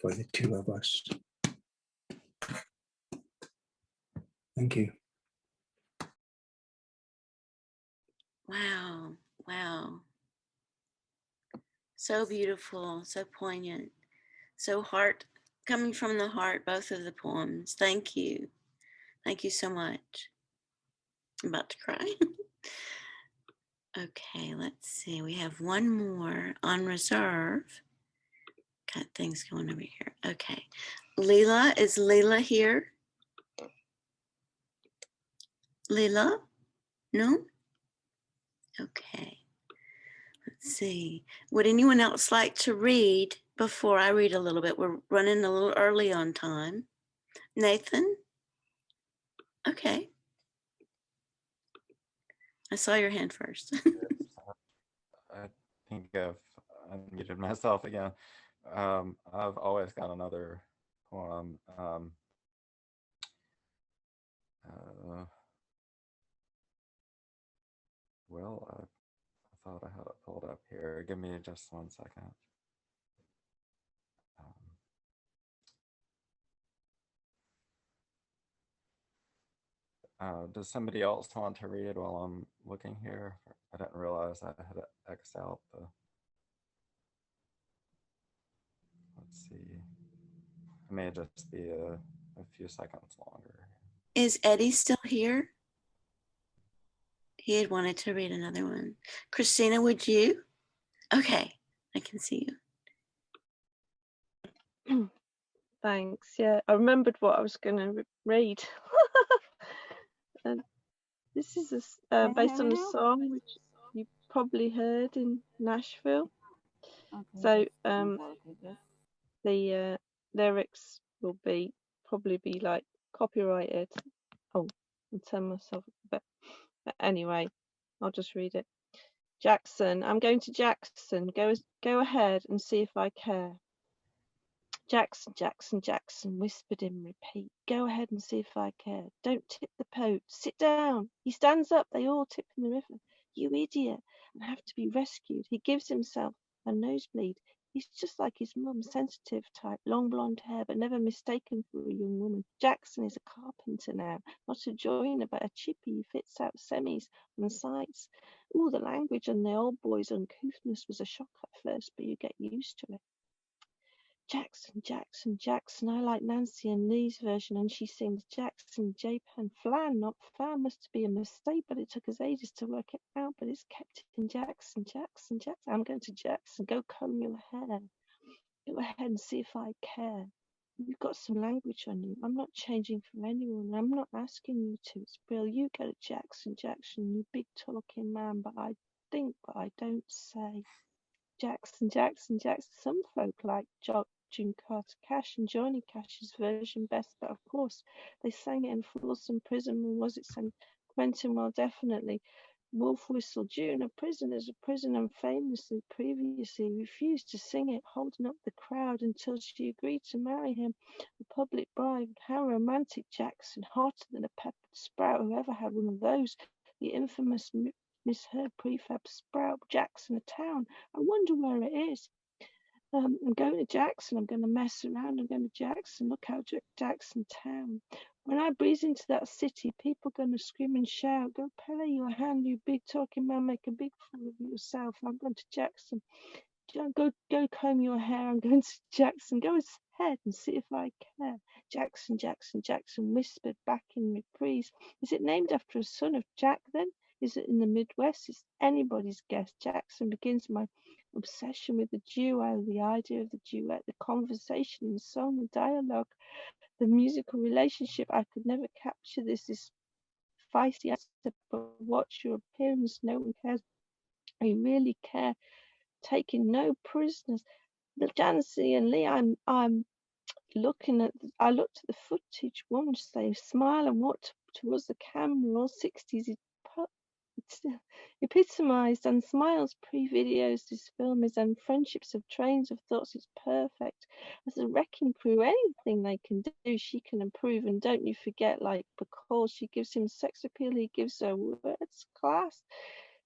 for the two of us. Thank you. Wow. Wow. So beautiful, so poignant, so heart, coming from the heart, both of the poems. Thank you. Thank you so much. I'm about to cry. Okay, let's see. We have one more on reserve. Got things going over here. Okay. Leela, is Leela here? Leela? No? Okay. Let's see. Would anyone else like to read before I read a little bit? We're running a little early on time. Nathan? Okay. I saw your hand first. I think I've unmuted myself again. I've always got another poem. Well, I thought I had it pulled up here. Give me just 1 second. Does somebody else want to read while I'm looking here? I didn't realize I had to X out the. Let's see. It may just be a few seconds longer. Is Eddie still here? He had wanted to read another one. Christina, would you? Okay, I can see you. Thanks. Yeah, I remembered what I was going to read. And this is based on a song which you probably heard in Nashville. So the lyrics will probably be like copyrighted. Oh, I'll turn myself a bit. But anyway, I'll just read it. Jackson, I'm going to Jackson. Go ahead and see if I care. Jackson, Jackson, Jackson, whispered in repeat. Go ahead and see if I care. Don't tip the boat. Sit down. He stands up. They all tip in the river. You idiot. And have to be rescued. He gives himself a nosebleed. He's just like his mum, sensitive type, long blonde hair, but never mistaken for a young woman. Jackson is a carpenter now, not a joiner, but a chippy. He fits out semis on sights. Ooh, the language and the old boy's uncouthness was a shock at first, but you get used to it. Jackson, Jackson, Jackson. I like Nancy and Lee's version, and she sings Jackson, J-Pan, Flan, not Fan. Must be a mistake, but it took us ages to work it out. But it's kept in Jackson, Jackson, Jackson. I'm going to Jackson. Go comb your hair. Go ahead and see if I care. You've got some language on you. I'm not changing for anyone. I'm not asking you to. It's Bill. You go to Jackson, Jackson, you big talking man, but I think, but I don't say. Jackson, Jackson, Jackson. Some folk like June Carter Cash and Johnny Cash's version best, but of course they sang it in Folsom Prison. Or was it San Quentin? Well, definitely. Wolf Whistle June, a prisoner's a prison, and famously previously refused to sing it, holding up the crowd until she agreed to marry him. A public bride. How romantic, Jackson, hotter than a peppered sprout. Whoever had one of those? The infamous misheard prefab sprout. Jackson, a town. I wonder where it is. I'm going to Jackson. I'm going to mess around. I'm going to Jackson. Look out, Jackson town. When I breeze into that city, people are going to scream and shout. Go play your hand, you big talking man. Make a big fool of yourself. I'm going to Jackson. Go comb your hair. I'm going to Jackson. Go ahead and see if I care. Jackson, Jackson, Jackson whispered back in reprise. Is it named after a son of Jack then? Is it in the Midwest? It's anybody's guess. Jackson begins my obsession with the duo, the idea of the duet, the conversation in song, the dialogue, the musical relationship. I could never capture this feisty answer, but watch your appearance. No one cares. I really care. Taking no prisoners. The Jancy and Lee, I'm looking at. I looked at the footage once. They smile and walk towards the camera. All 60s epitomized and smiles pre-videos. This film is, and friendships of trains of thoughts. It's perfect. As a wrecking crew, anything they can do, she can improve. And don't you forget, like Bacall, she gives him sex appeal. He gives her words class.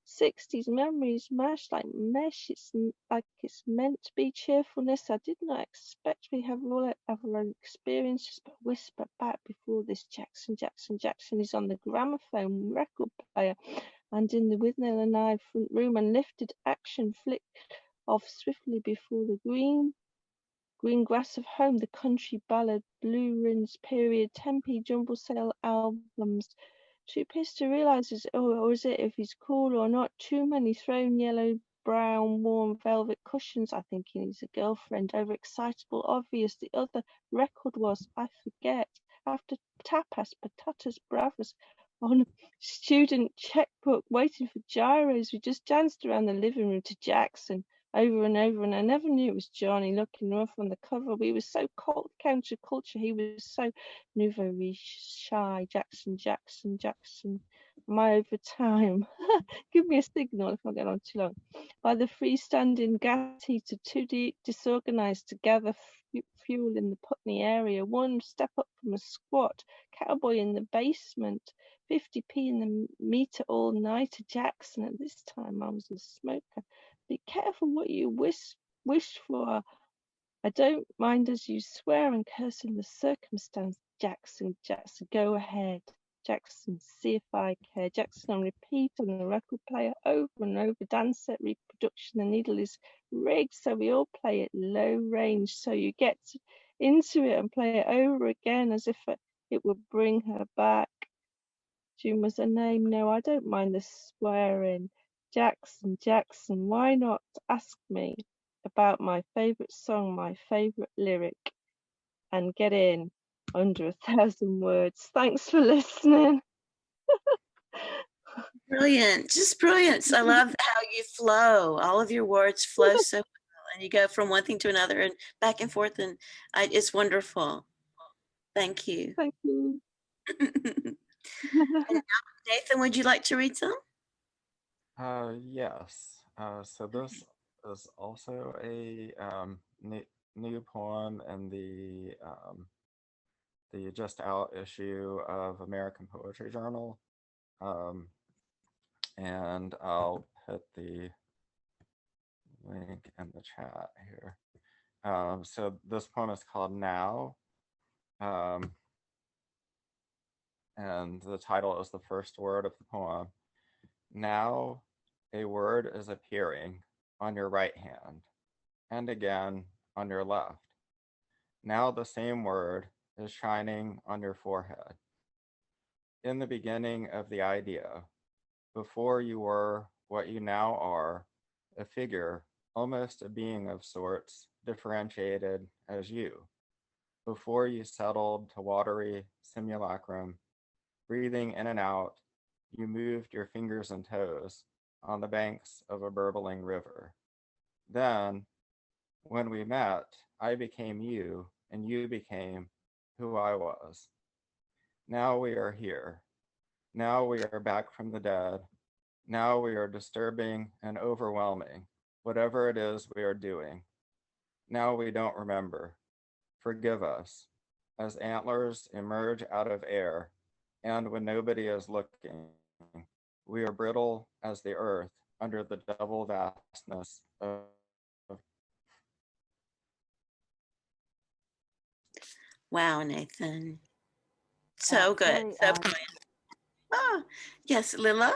60s memories mashed like mesh. It's like it's meant to be cheerfulness. I did not expect we have all our own experiences, but whisper back before this. Jackson, Jackson, Jackson is on the gramophone record player and in the Withnell and I front room, and lifted action flicked off swiftly before the green grass of home, the country ballad, Blue Rinse period, Tempe jumble sale albums. Too pissed to realise or is it if he's cool or not? Too many thrown yellow, brown, warm velvet cushions. I think he needs a girlfriend. Overexcitable, obvious. The other record was, I forget. After tapas, patatas bravas on a student checkbook, waiting for gyros. We just danced around the living room to Jackson over and over, and I never knew it was Johnny looking rough on the cover. We were so counterculture. He was so nouveau riche, shy. Jackson, Jackson, Jackson. Am I over time? Give me a signal if I get on too long. By the freestanding gas heater, too disorganized to gather fuel in the Putney area. One step up from a squat. Cowboy in the basement. 50p in the meter all nighter. Jackson. At this time, I was a smoker. Be careful what you wish for. I don't mind as you swear and curse in the circumstance. Jackson, Jackson, go ahead. Jackson, see if I care. Jackson on repeat on the record player over and over. Dance set reproduction. The needle is rigged so we all play it low range. So you get into it and play it over again as if it would bring her back. June was her name. No, I don't mind the swearing. Jackson, Jackson, why not ask me about my favourite song, my favourite lyric, and get in under 1,000 words. Thanks for listening. Brilliant, just brilliant. I love how you flow. All of your words flow so well, and you go from one thing to another and back and forth, and it's wonderful. Thank you. Thank you. And now, Nathan, would you like to read some? Yes. So this is also a new poem in the just out issue of American Poetry Journal. And I'll put the link in the chat here. So this poem is called Now. And the title is the first word of the poem. Now a word is appearing on your right hand, and again on your left. Now the same word is shining on your forehead. In the beginning of the idea, before you were what you now are, a figure, almost a being of sorts, differentiated as you. before you settled to watery simulacrum, breathing in and out, you moved your fingers and toes on the banks of a burbling river. Then, when we met, I became you, and you became who I was. Now we are here. Now we are back from the dead. Now we are disturbing and overwhelming, whatever it is we are doing. Now we don't remember. Forgive us. As antlers emerge out of air, and when nobody is looking, we are brittle as the earth under the double vastness of. Wow, Nathan. So good. Sorry, So brilliant. Oh, yes, Lila?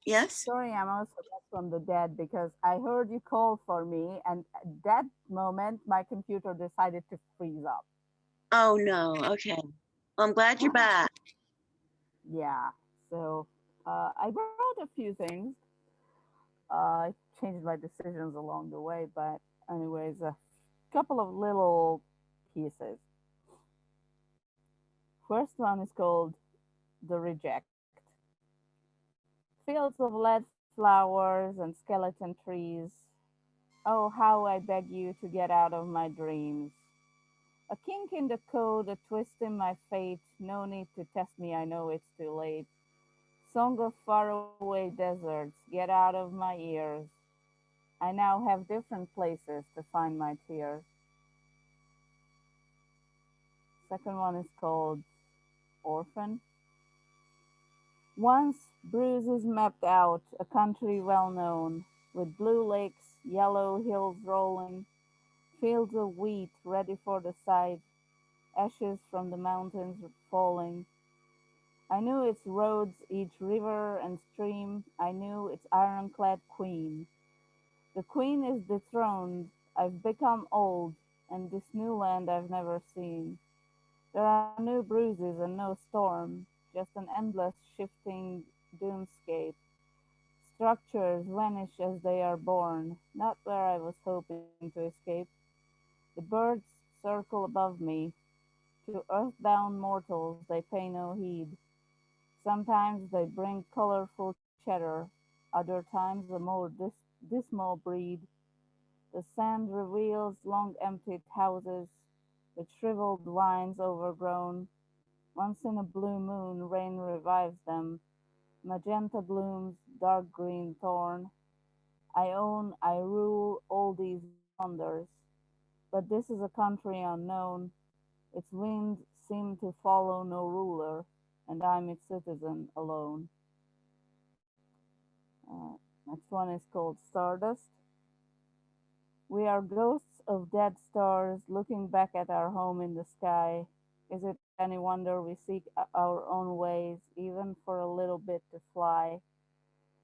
Yes? sorry, I'm also back from the dead because I heard you call for me, and at that moment, my computer decided to freeze up. Oh, no. Okay. Well, I'm glad you're back. Yeah, so I wrote a few things. I changed my decisions along the way, but anyways, a couple of little pieces. First one is called The Reject. Fields of lead flowers and skeleton trees. Oh, how I beg you to get out of my dreams. A kink in the code, a twist in my fate. No need to test me, I know it's too late. Song of faraway deserts, get out of my ears. I now have different places to find my tears. Second one is called Orphan. Once Bruises mapped out a country well known, with blue lakes, yellow hills rolling, fields of wheat ready for the scythe, ashes from the mountains falling. I knew its roads, each river and stream. I knew its ironclad queen. The queen is dethroned. I've become old, and this new land I've never seen. There are no bruises and no storm, just an endless shifting doomscape. Structures vanish as they are born, not where I was hoping to escape. The birds circle above me. To earthbound mortals they pay no heed. Sometimes they bring colorful cheddar, other times a more dismal breed. The sand reveals long emptied houses with shriveled vines overgrown. Once in a blue moon, rain revives them. Magenta blooms, dark green thorn. I own, I rule all these wonders. But this is a country unknown. Its winds seem to follow no ruler, and I'm its citizen alone. Next one is called Stardust. We are ghosts of dead stars looking back at our home in the sky. Is it any wonder we seek our own ways, even for a little bit to fly?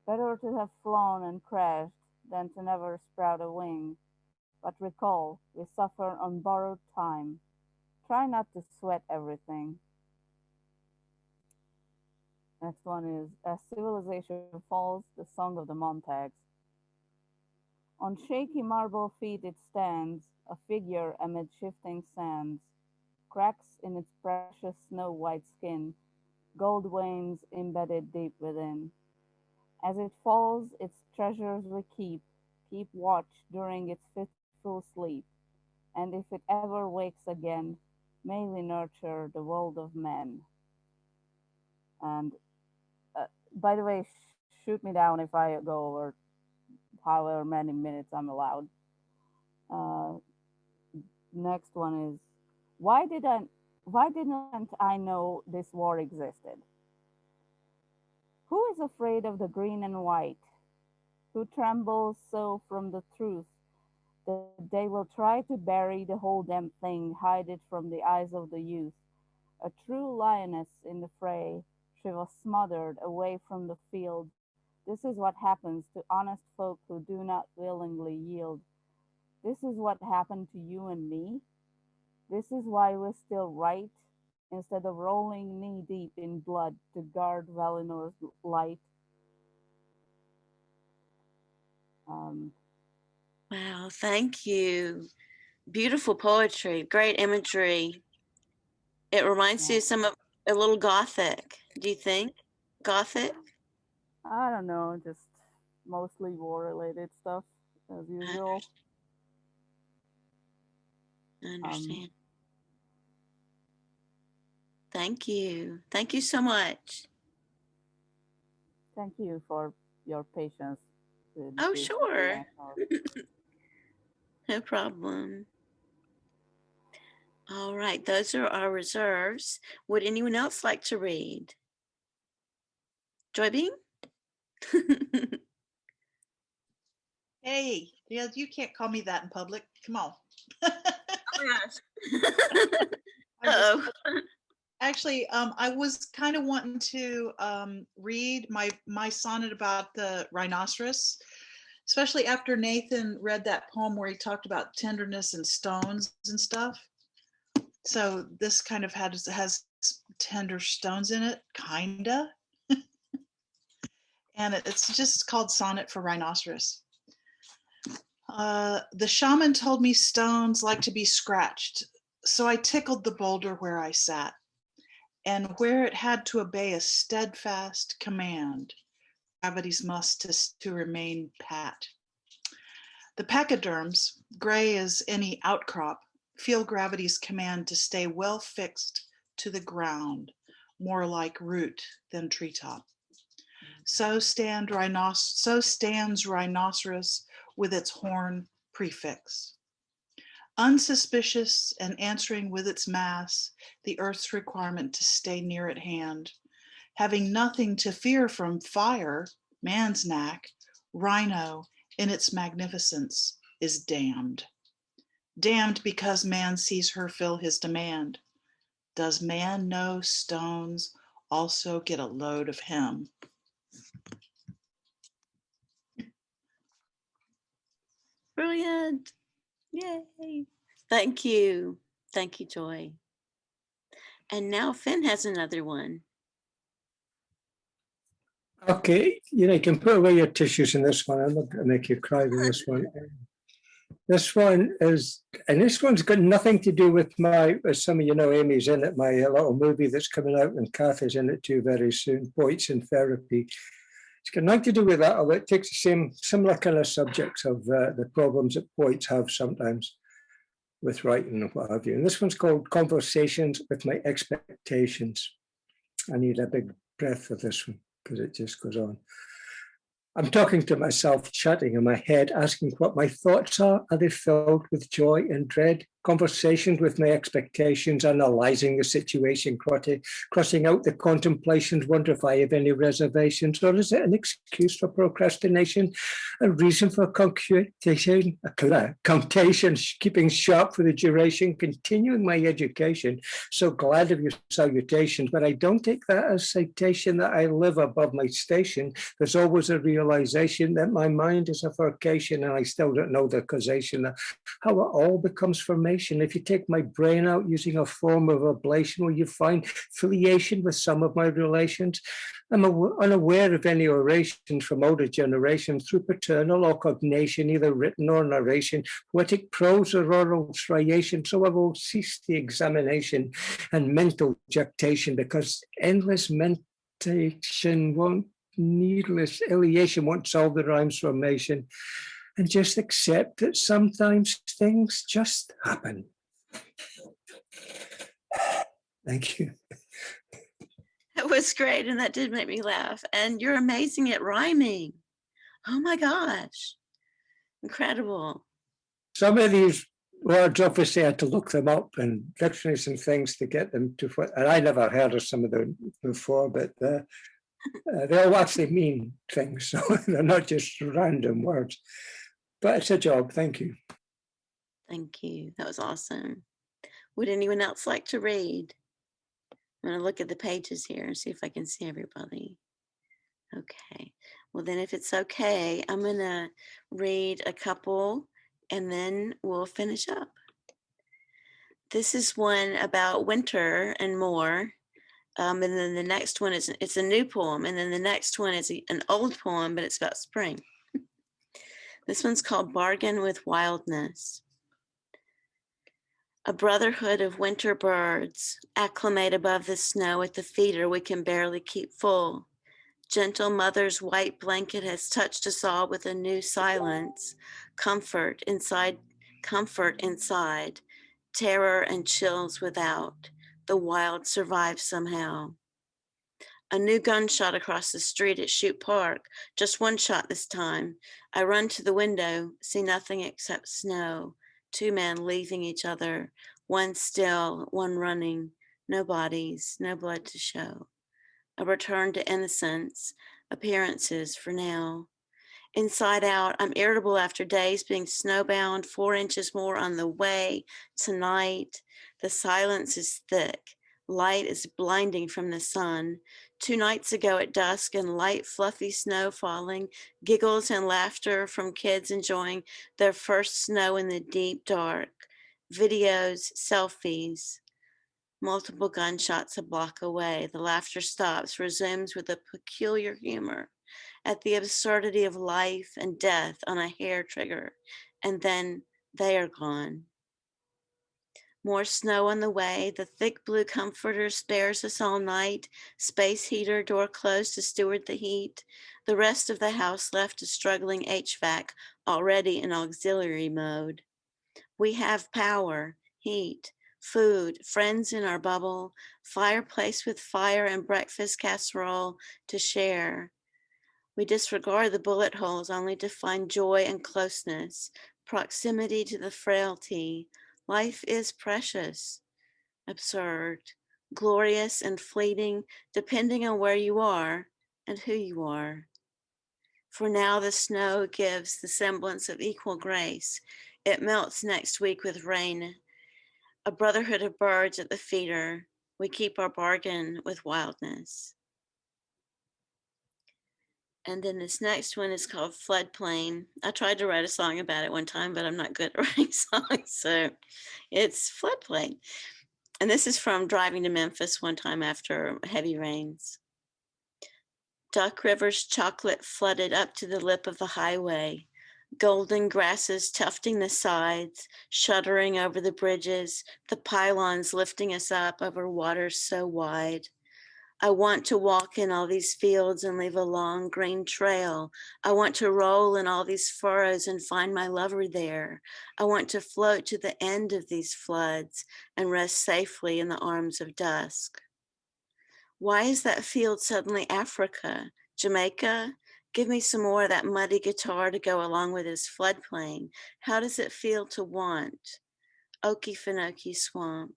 Better to have flown and crashed than to never sprout a wing. But recall, we suffer on borrowed time. Try not to sweat everything. Next one is As Civilization Falls, the Song of the Montags. On shaky marble feet it stands, a figure amid shifting sands, cracks in its precious snow-white skin, gold veins embedded deep within. As it falls, its treasures we keep watch during its fitful sleep, and if it ever wakes again, may we nurture the world of men. And by the way, shoot me down if I go over however many minutes I'm allowed. Uh, Next one is why didn't I know this war existed? Who is afraid of the green and white? Who trembles so from the truth that they will try to bury the whole damn thing, hide it from the eyes of the youth? A true lioness in the fray, she was smothered away from the field. This is what happens to honest folk who do not willingly yield. This is what happened to you and me. This is why we still write instead of rolling knee deep in blood to guard Valinor's light. Um, Wow, thank you. Beautiful poetry, great imagery. It reminds you of a little gothic. Do you think? Gothic? I don't know, just mostly war-related stuff as usual. I understand. Thank you. Thank you so much. Thank you for your patience with Oh, this sure. method. No problem. All right, those are our reserves. Would anyone else like to read? Joy Bean? Hey, yeah, you can't call me that in public. Come on. Uh-oh. Actually, I was kind of wanting to read my sonnet about the rhinoceros, especially after Nathan read that poem where he talked about tenderness and stones and stuff. So this kind of has tender stones in it, kinda. And it's just called Sonnet for Rhinoceros. The shaman told me stones like to be scratched, so I tickled the boulder where I sat, and where it had to obey a steadfast command, gravity's must to remain pat. The pachyderms, gray as any outcrop, feel gravity's command to stay well fixed to the ground, more like root than treetop. So stands rhinoceros with its horn prefix. Unsuspicious and answering with its mass the earth's requirement to stay near at hand. Having nothing to fear from fire, man's knack, rhino in its magnificence is damned. Damned because man sees her fill his demand. Does man know stones also get a load of him? Brilliant. Yay. Thank you. Thank you, Joy. And now Finn has another one. Okay, you can put away your tissues in this one. I'm not going to make you cry with this one. This one is, and this one's got nothing to do with as some of you know, Amy's in it, my little movie that's coming out, and Kathy's in it too very soon, Poets in Therapy. It's got nothing to do with that, although it takes the similar kind of subjects of the problems that poets have sometimes with writing and what have you. And this one's called Conversations with My Expectations. I need a big breath for this one because it just goes on. I'm talking to myself, chatting in my head, asking what my thoughts are. Are they filled with joy and dread? Conversations with my expectations, analysing the situation, crossing out the contemplations, wonder if I have any reservations, or is it an excuse for procrastination, a reason for computation, keeping sharp for the duration, continuing my education. So glad of your salutations, but I don't take that as citation that I live above my station. There's always a realization that my mind is a vocation, and I still don't know the causation, how it all becomes formation. If you take my brain out using a form of ablation, will you find filiation with some of my relations? I'm unaware of any orations from older generations through paternal or cognation, either written or narration, poetic prose or oral striation. So I will cease the examination and mental jactation, because endless mentation won't, needless iliation won't solve the rhymes formation. And just accept that sometimes things just happen. Thank you. That was great, and that did make me laugh. And you're amazing at rhyming. Oh my gosh. Incredible. Some of these words, obviously, I had to look them up in dictionaries and things to get them to, and I never heard of some of them before, but they all actually mean things. So they're not just random words. But it's a job. Thank you. Thank you. That was awesome. Would anyone else like to read? I'm going to look at the pages here and see if I can see everybody. Okay. Well, then if it's okay, I'm going to read a couple and then we'll finish up. This is one about winter and more. And then the next one it's a new poem. And then the next one is an old poem, but it's about spring. This one's called Bargain with Wildness. A brotherhood of winter birds acclimate above the snow at the feeder we can barely keep full. Gentle mother's white blanket has touched us all with a new silence, comfort inside, terror and chills without. The wild survive somehow. A new gunshot across the street at Shute Park, just one shot this time. I run to the window, see nothing except snow. Two men leaving each other, one still, one running. No bodies, no blood to show. A return to innocence, appearances for now. Inside out, I'm irritable after days being snowbound, 4 inches more on the way tonight. The silence is thick. Light is blinding from the sun. 2 nights ago at dusk and light fluffy snow falling, giggles and laughter from kids enjoying their first snow in the deep dark. Videos, selfies. Multiple gunshots a block away. The laughter stops, resumes with a peculiar humor at the absurdity of life and death on a hair trigger, and then they are gone. More snow on the way. The thick blue comforter spares us all night. Space heater, door closed to steward the heat. The rest of the house left to struggling HVAC, already in auxiliary mode. We have power, heat, food, friends in our bubble, fireplace with fire and breakfast casserole to share. We disregard the bullet holes only to find joy and closeness, proximity to the frailty. Life is precious, absurd, glorious, and fleeting, depending on where you are and who you are. For now, the snow gives the semblance of equal grace. It melts next week with rain. A brotherhood of birds at the feeder. We keep our bargain with wildness. And then this next one is called Floodplain. I tried to write a song about it one time, but I'm not good at writing songs. So it's Floodplain. And this is from driving to Memphis one time after heavy rains. Duck River's chocolate flooded up to the lip of the highway. Golden grasses tufting the sides, shuddering over the bridges, the pylons lifting us up over waters so wide. I want to walk in all these fields and leave a long green trail. I want to roll in all these furrows and find my lover there. I want to float to the end of these floods and rest safely in the arms of dusk. Why is that field suddenly Africa? Jamaica? Give me some more of that muddy guitar to go along with this floodplain. How does it feel to want? Okefenokee Swamp.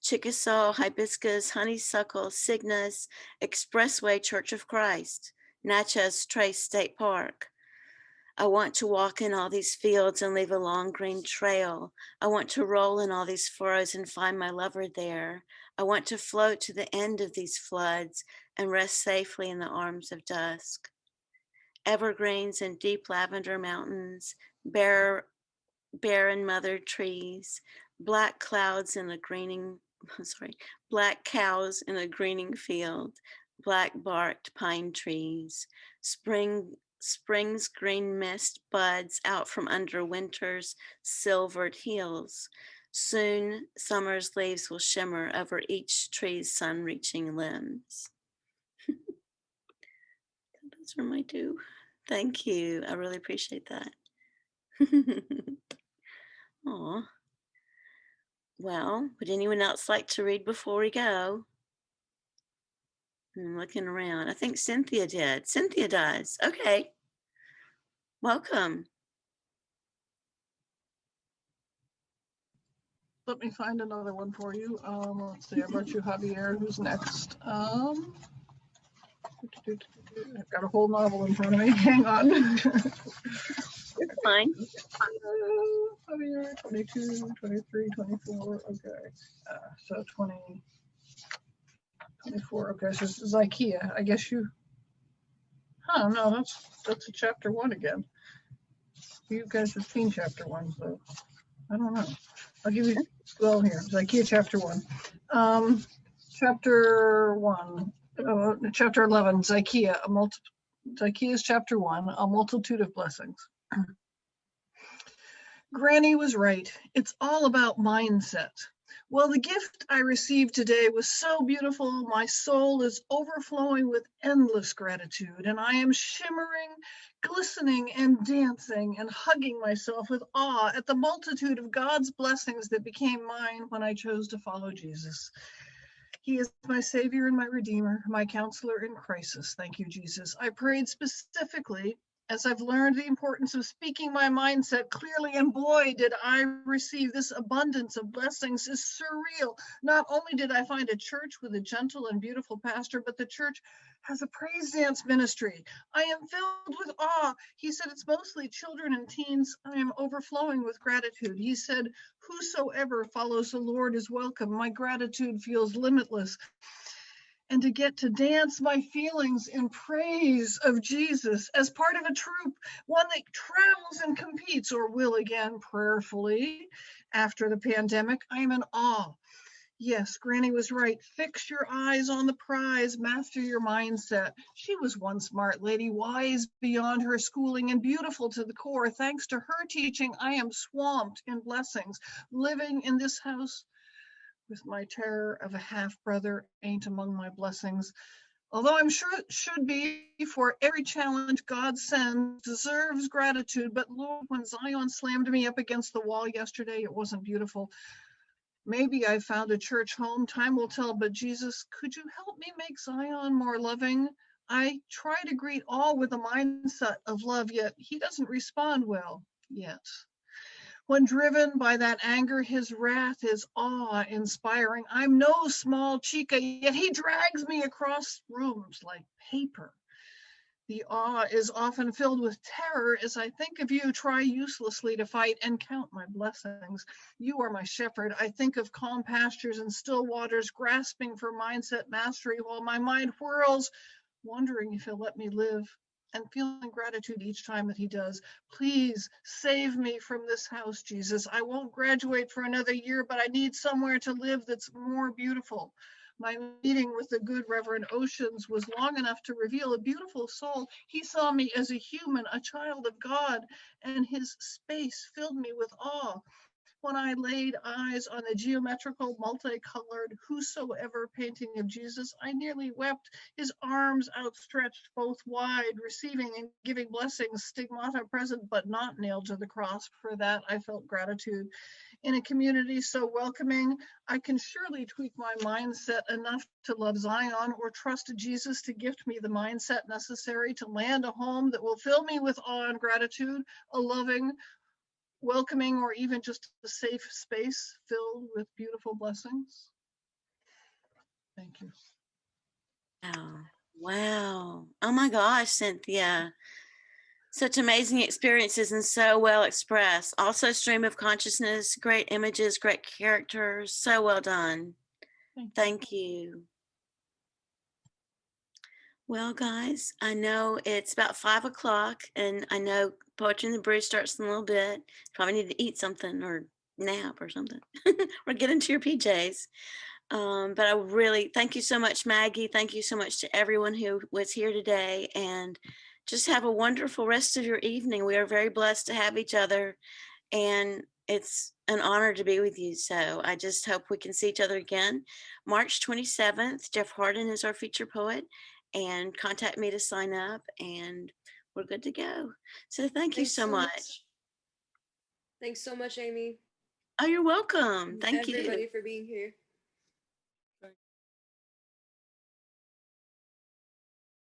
Chickasaw, hibiscus, honeysuckle, cygnus, Expressway Church of Christ, Natchez Trace State Park. I want to walk in all these fields and leave a long green trail. I want to roll in all these furrows and find my lover there. I want to float to the end of these floods and rest safely in the arms of dusk. Evergreens and deep lavender mountains, barren mothered trees, black clouds in a greening, black cows in a greening field, black barked pine trees, spring's green mist buds out from under winter's silvered heels. Soon summer's leaves will shimmer over each tree's sun-reaching limbs. Those are my two. Thank you. I really appreciate that. Aw. Well, would anyone else like to read before we go? I'm looking around. I think Cynthia did. Cynthia does. Okay. Welcome. Let me find another one for you. Let's see, I brought you Javier. Who's next? I've got a whole novel in front of me. Hang on. It's fine. Javier, 22, 23, 24. Okay. So 20, 24. Okay, so this is IKEA. I guess you. No, that's a chapter 1 again. You guys have seen chapter 1, so I don't know. I'll give you, well, here, it's IKEA chapter 1. Chapter 1, chapter 11 is IKEA, IKEA's chapter 1, a multitude of blessings. Granny was right. It's all about mindset. Well, the gift I received today was so beautiful. My soul is overflowing with endless gratitude, and I am shimmering, glistening, and dancing and hugging myself with awe at the multitude of God's blessings that became mine when I chose to follow Jesus. He is my Savior and my Redeemer, my counselor in crisis. Thank you, Jesus. I prayed specifically as I've learned the importance of speaking my mindset clearly, and boy, did I receive this abundance of blessings. Is surreal. Not only did I find a church with a gentle and beautiful pastor, but the church has a praise dance ministry. I am filled with awe. He said it's mostly children and teens. I am overflowing with gratitude. He said, whosoever follows the Lord is welcome. My gratitude feels limitless. And to get to dance my feelings in praise of Jesus as part of a troupe, one that travels and competes or will again prayerfully after the pandemic, I am in awe. Yes, Granny was right. Fix your eyes on the prize, master your mindset. She was one smart lady, wise beyond her schooling and beautiful to the core. Thanks to her teaching, I am swamped in blessings. Living in this house with my terror of a half-brother ain't among my blessings. Although I'm sure it should be, for every challenge God sends deserves gratitude. But Lord, when Zion slammed me up against the wall yesterday, it wasn't beautiful. Maybe I found a church home, time will tell, but Jesus, could you help me make Zion more loving? I try to greet all with a mindset of love, yet he doesn't respond well yet. When driven by that anger, his wrath is awe-inspiring. I'm no small chica, yet he drags me across rooms like paper. The awe is often filled with terror as I think of you, try uselessly to fight and count my blessings. You are my shepherd. I think of calm pastures and still waters, grasping for mindset mastery while my mind whirls, wondering if he'll let me live and feeling gratitude each time that he does. Please save me from this house, Jesus. I won't graduate for another year, but I need somewhere to live that's more beautiful. My meeting with the good Reverend Oceans was long enough to reveal a beautiful soul. He saw me as a human, a child of God, and his space filled me with awe. When I laid eyes on the geometrical, multicolored, whosoever painting of Jesus, I nearly wept, his arms outstretched both wide, receiving and giving blessings, stigmata present, but not nailed to the cross. For that, I felt gratitude. In a community so welcoming, I can surely tweak my mindset enough to love Zion or trust Jesus to gift me the mindset necessary to land a home that will fill me with awe and gratitude, a loving, welcoming, or even just a safe space filled with beautiful blessings. Thank you. Wow. Wow. Oh my gosh, Cynthia. Such amazing experiences and so well expressed. Also stream of consciousness, great images, great characters. So well done. Thank you. Well, guys, I know it's about 5 o'clock and I know Poetry in the Brew starts in a little bit. Probably need to eat something or nap or something or get into your PJs. But I really thank you so much, Maggie. Thank you so much to everyone who was here today, and just have a wonderful rest of your evening. We are very blessed to have each other, and it's an honor to be with you. So I just hope we can see each other again. March 27th, Jeff Harden is our feature poet, and contact me to sign up, and we're good to go. So thank you so much. Thanks so much, Amy. Oh, you're welcome. And Thank everybody you. for being here.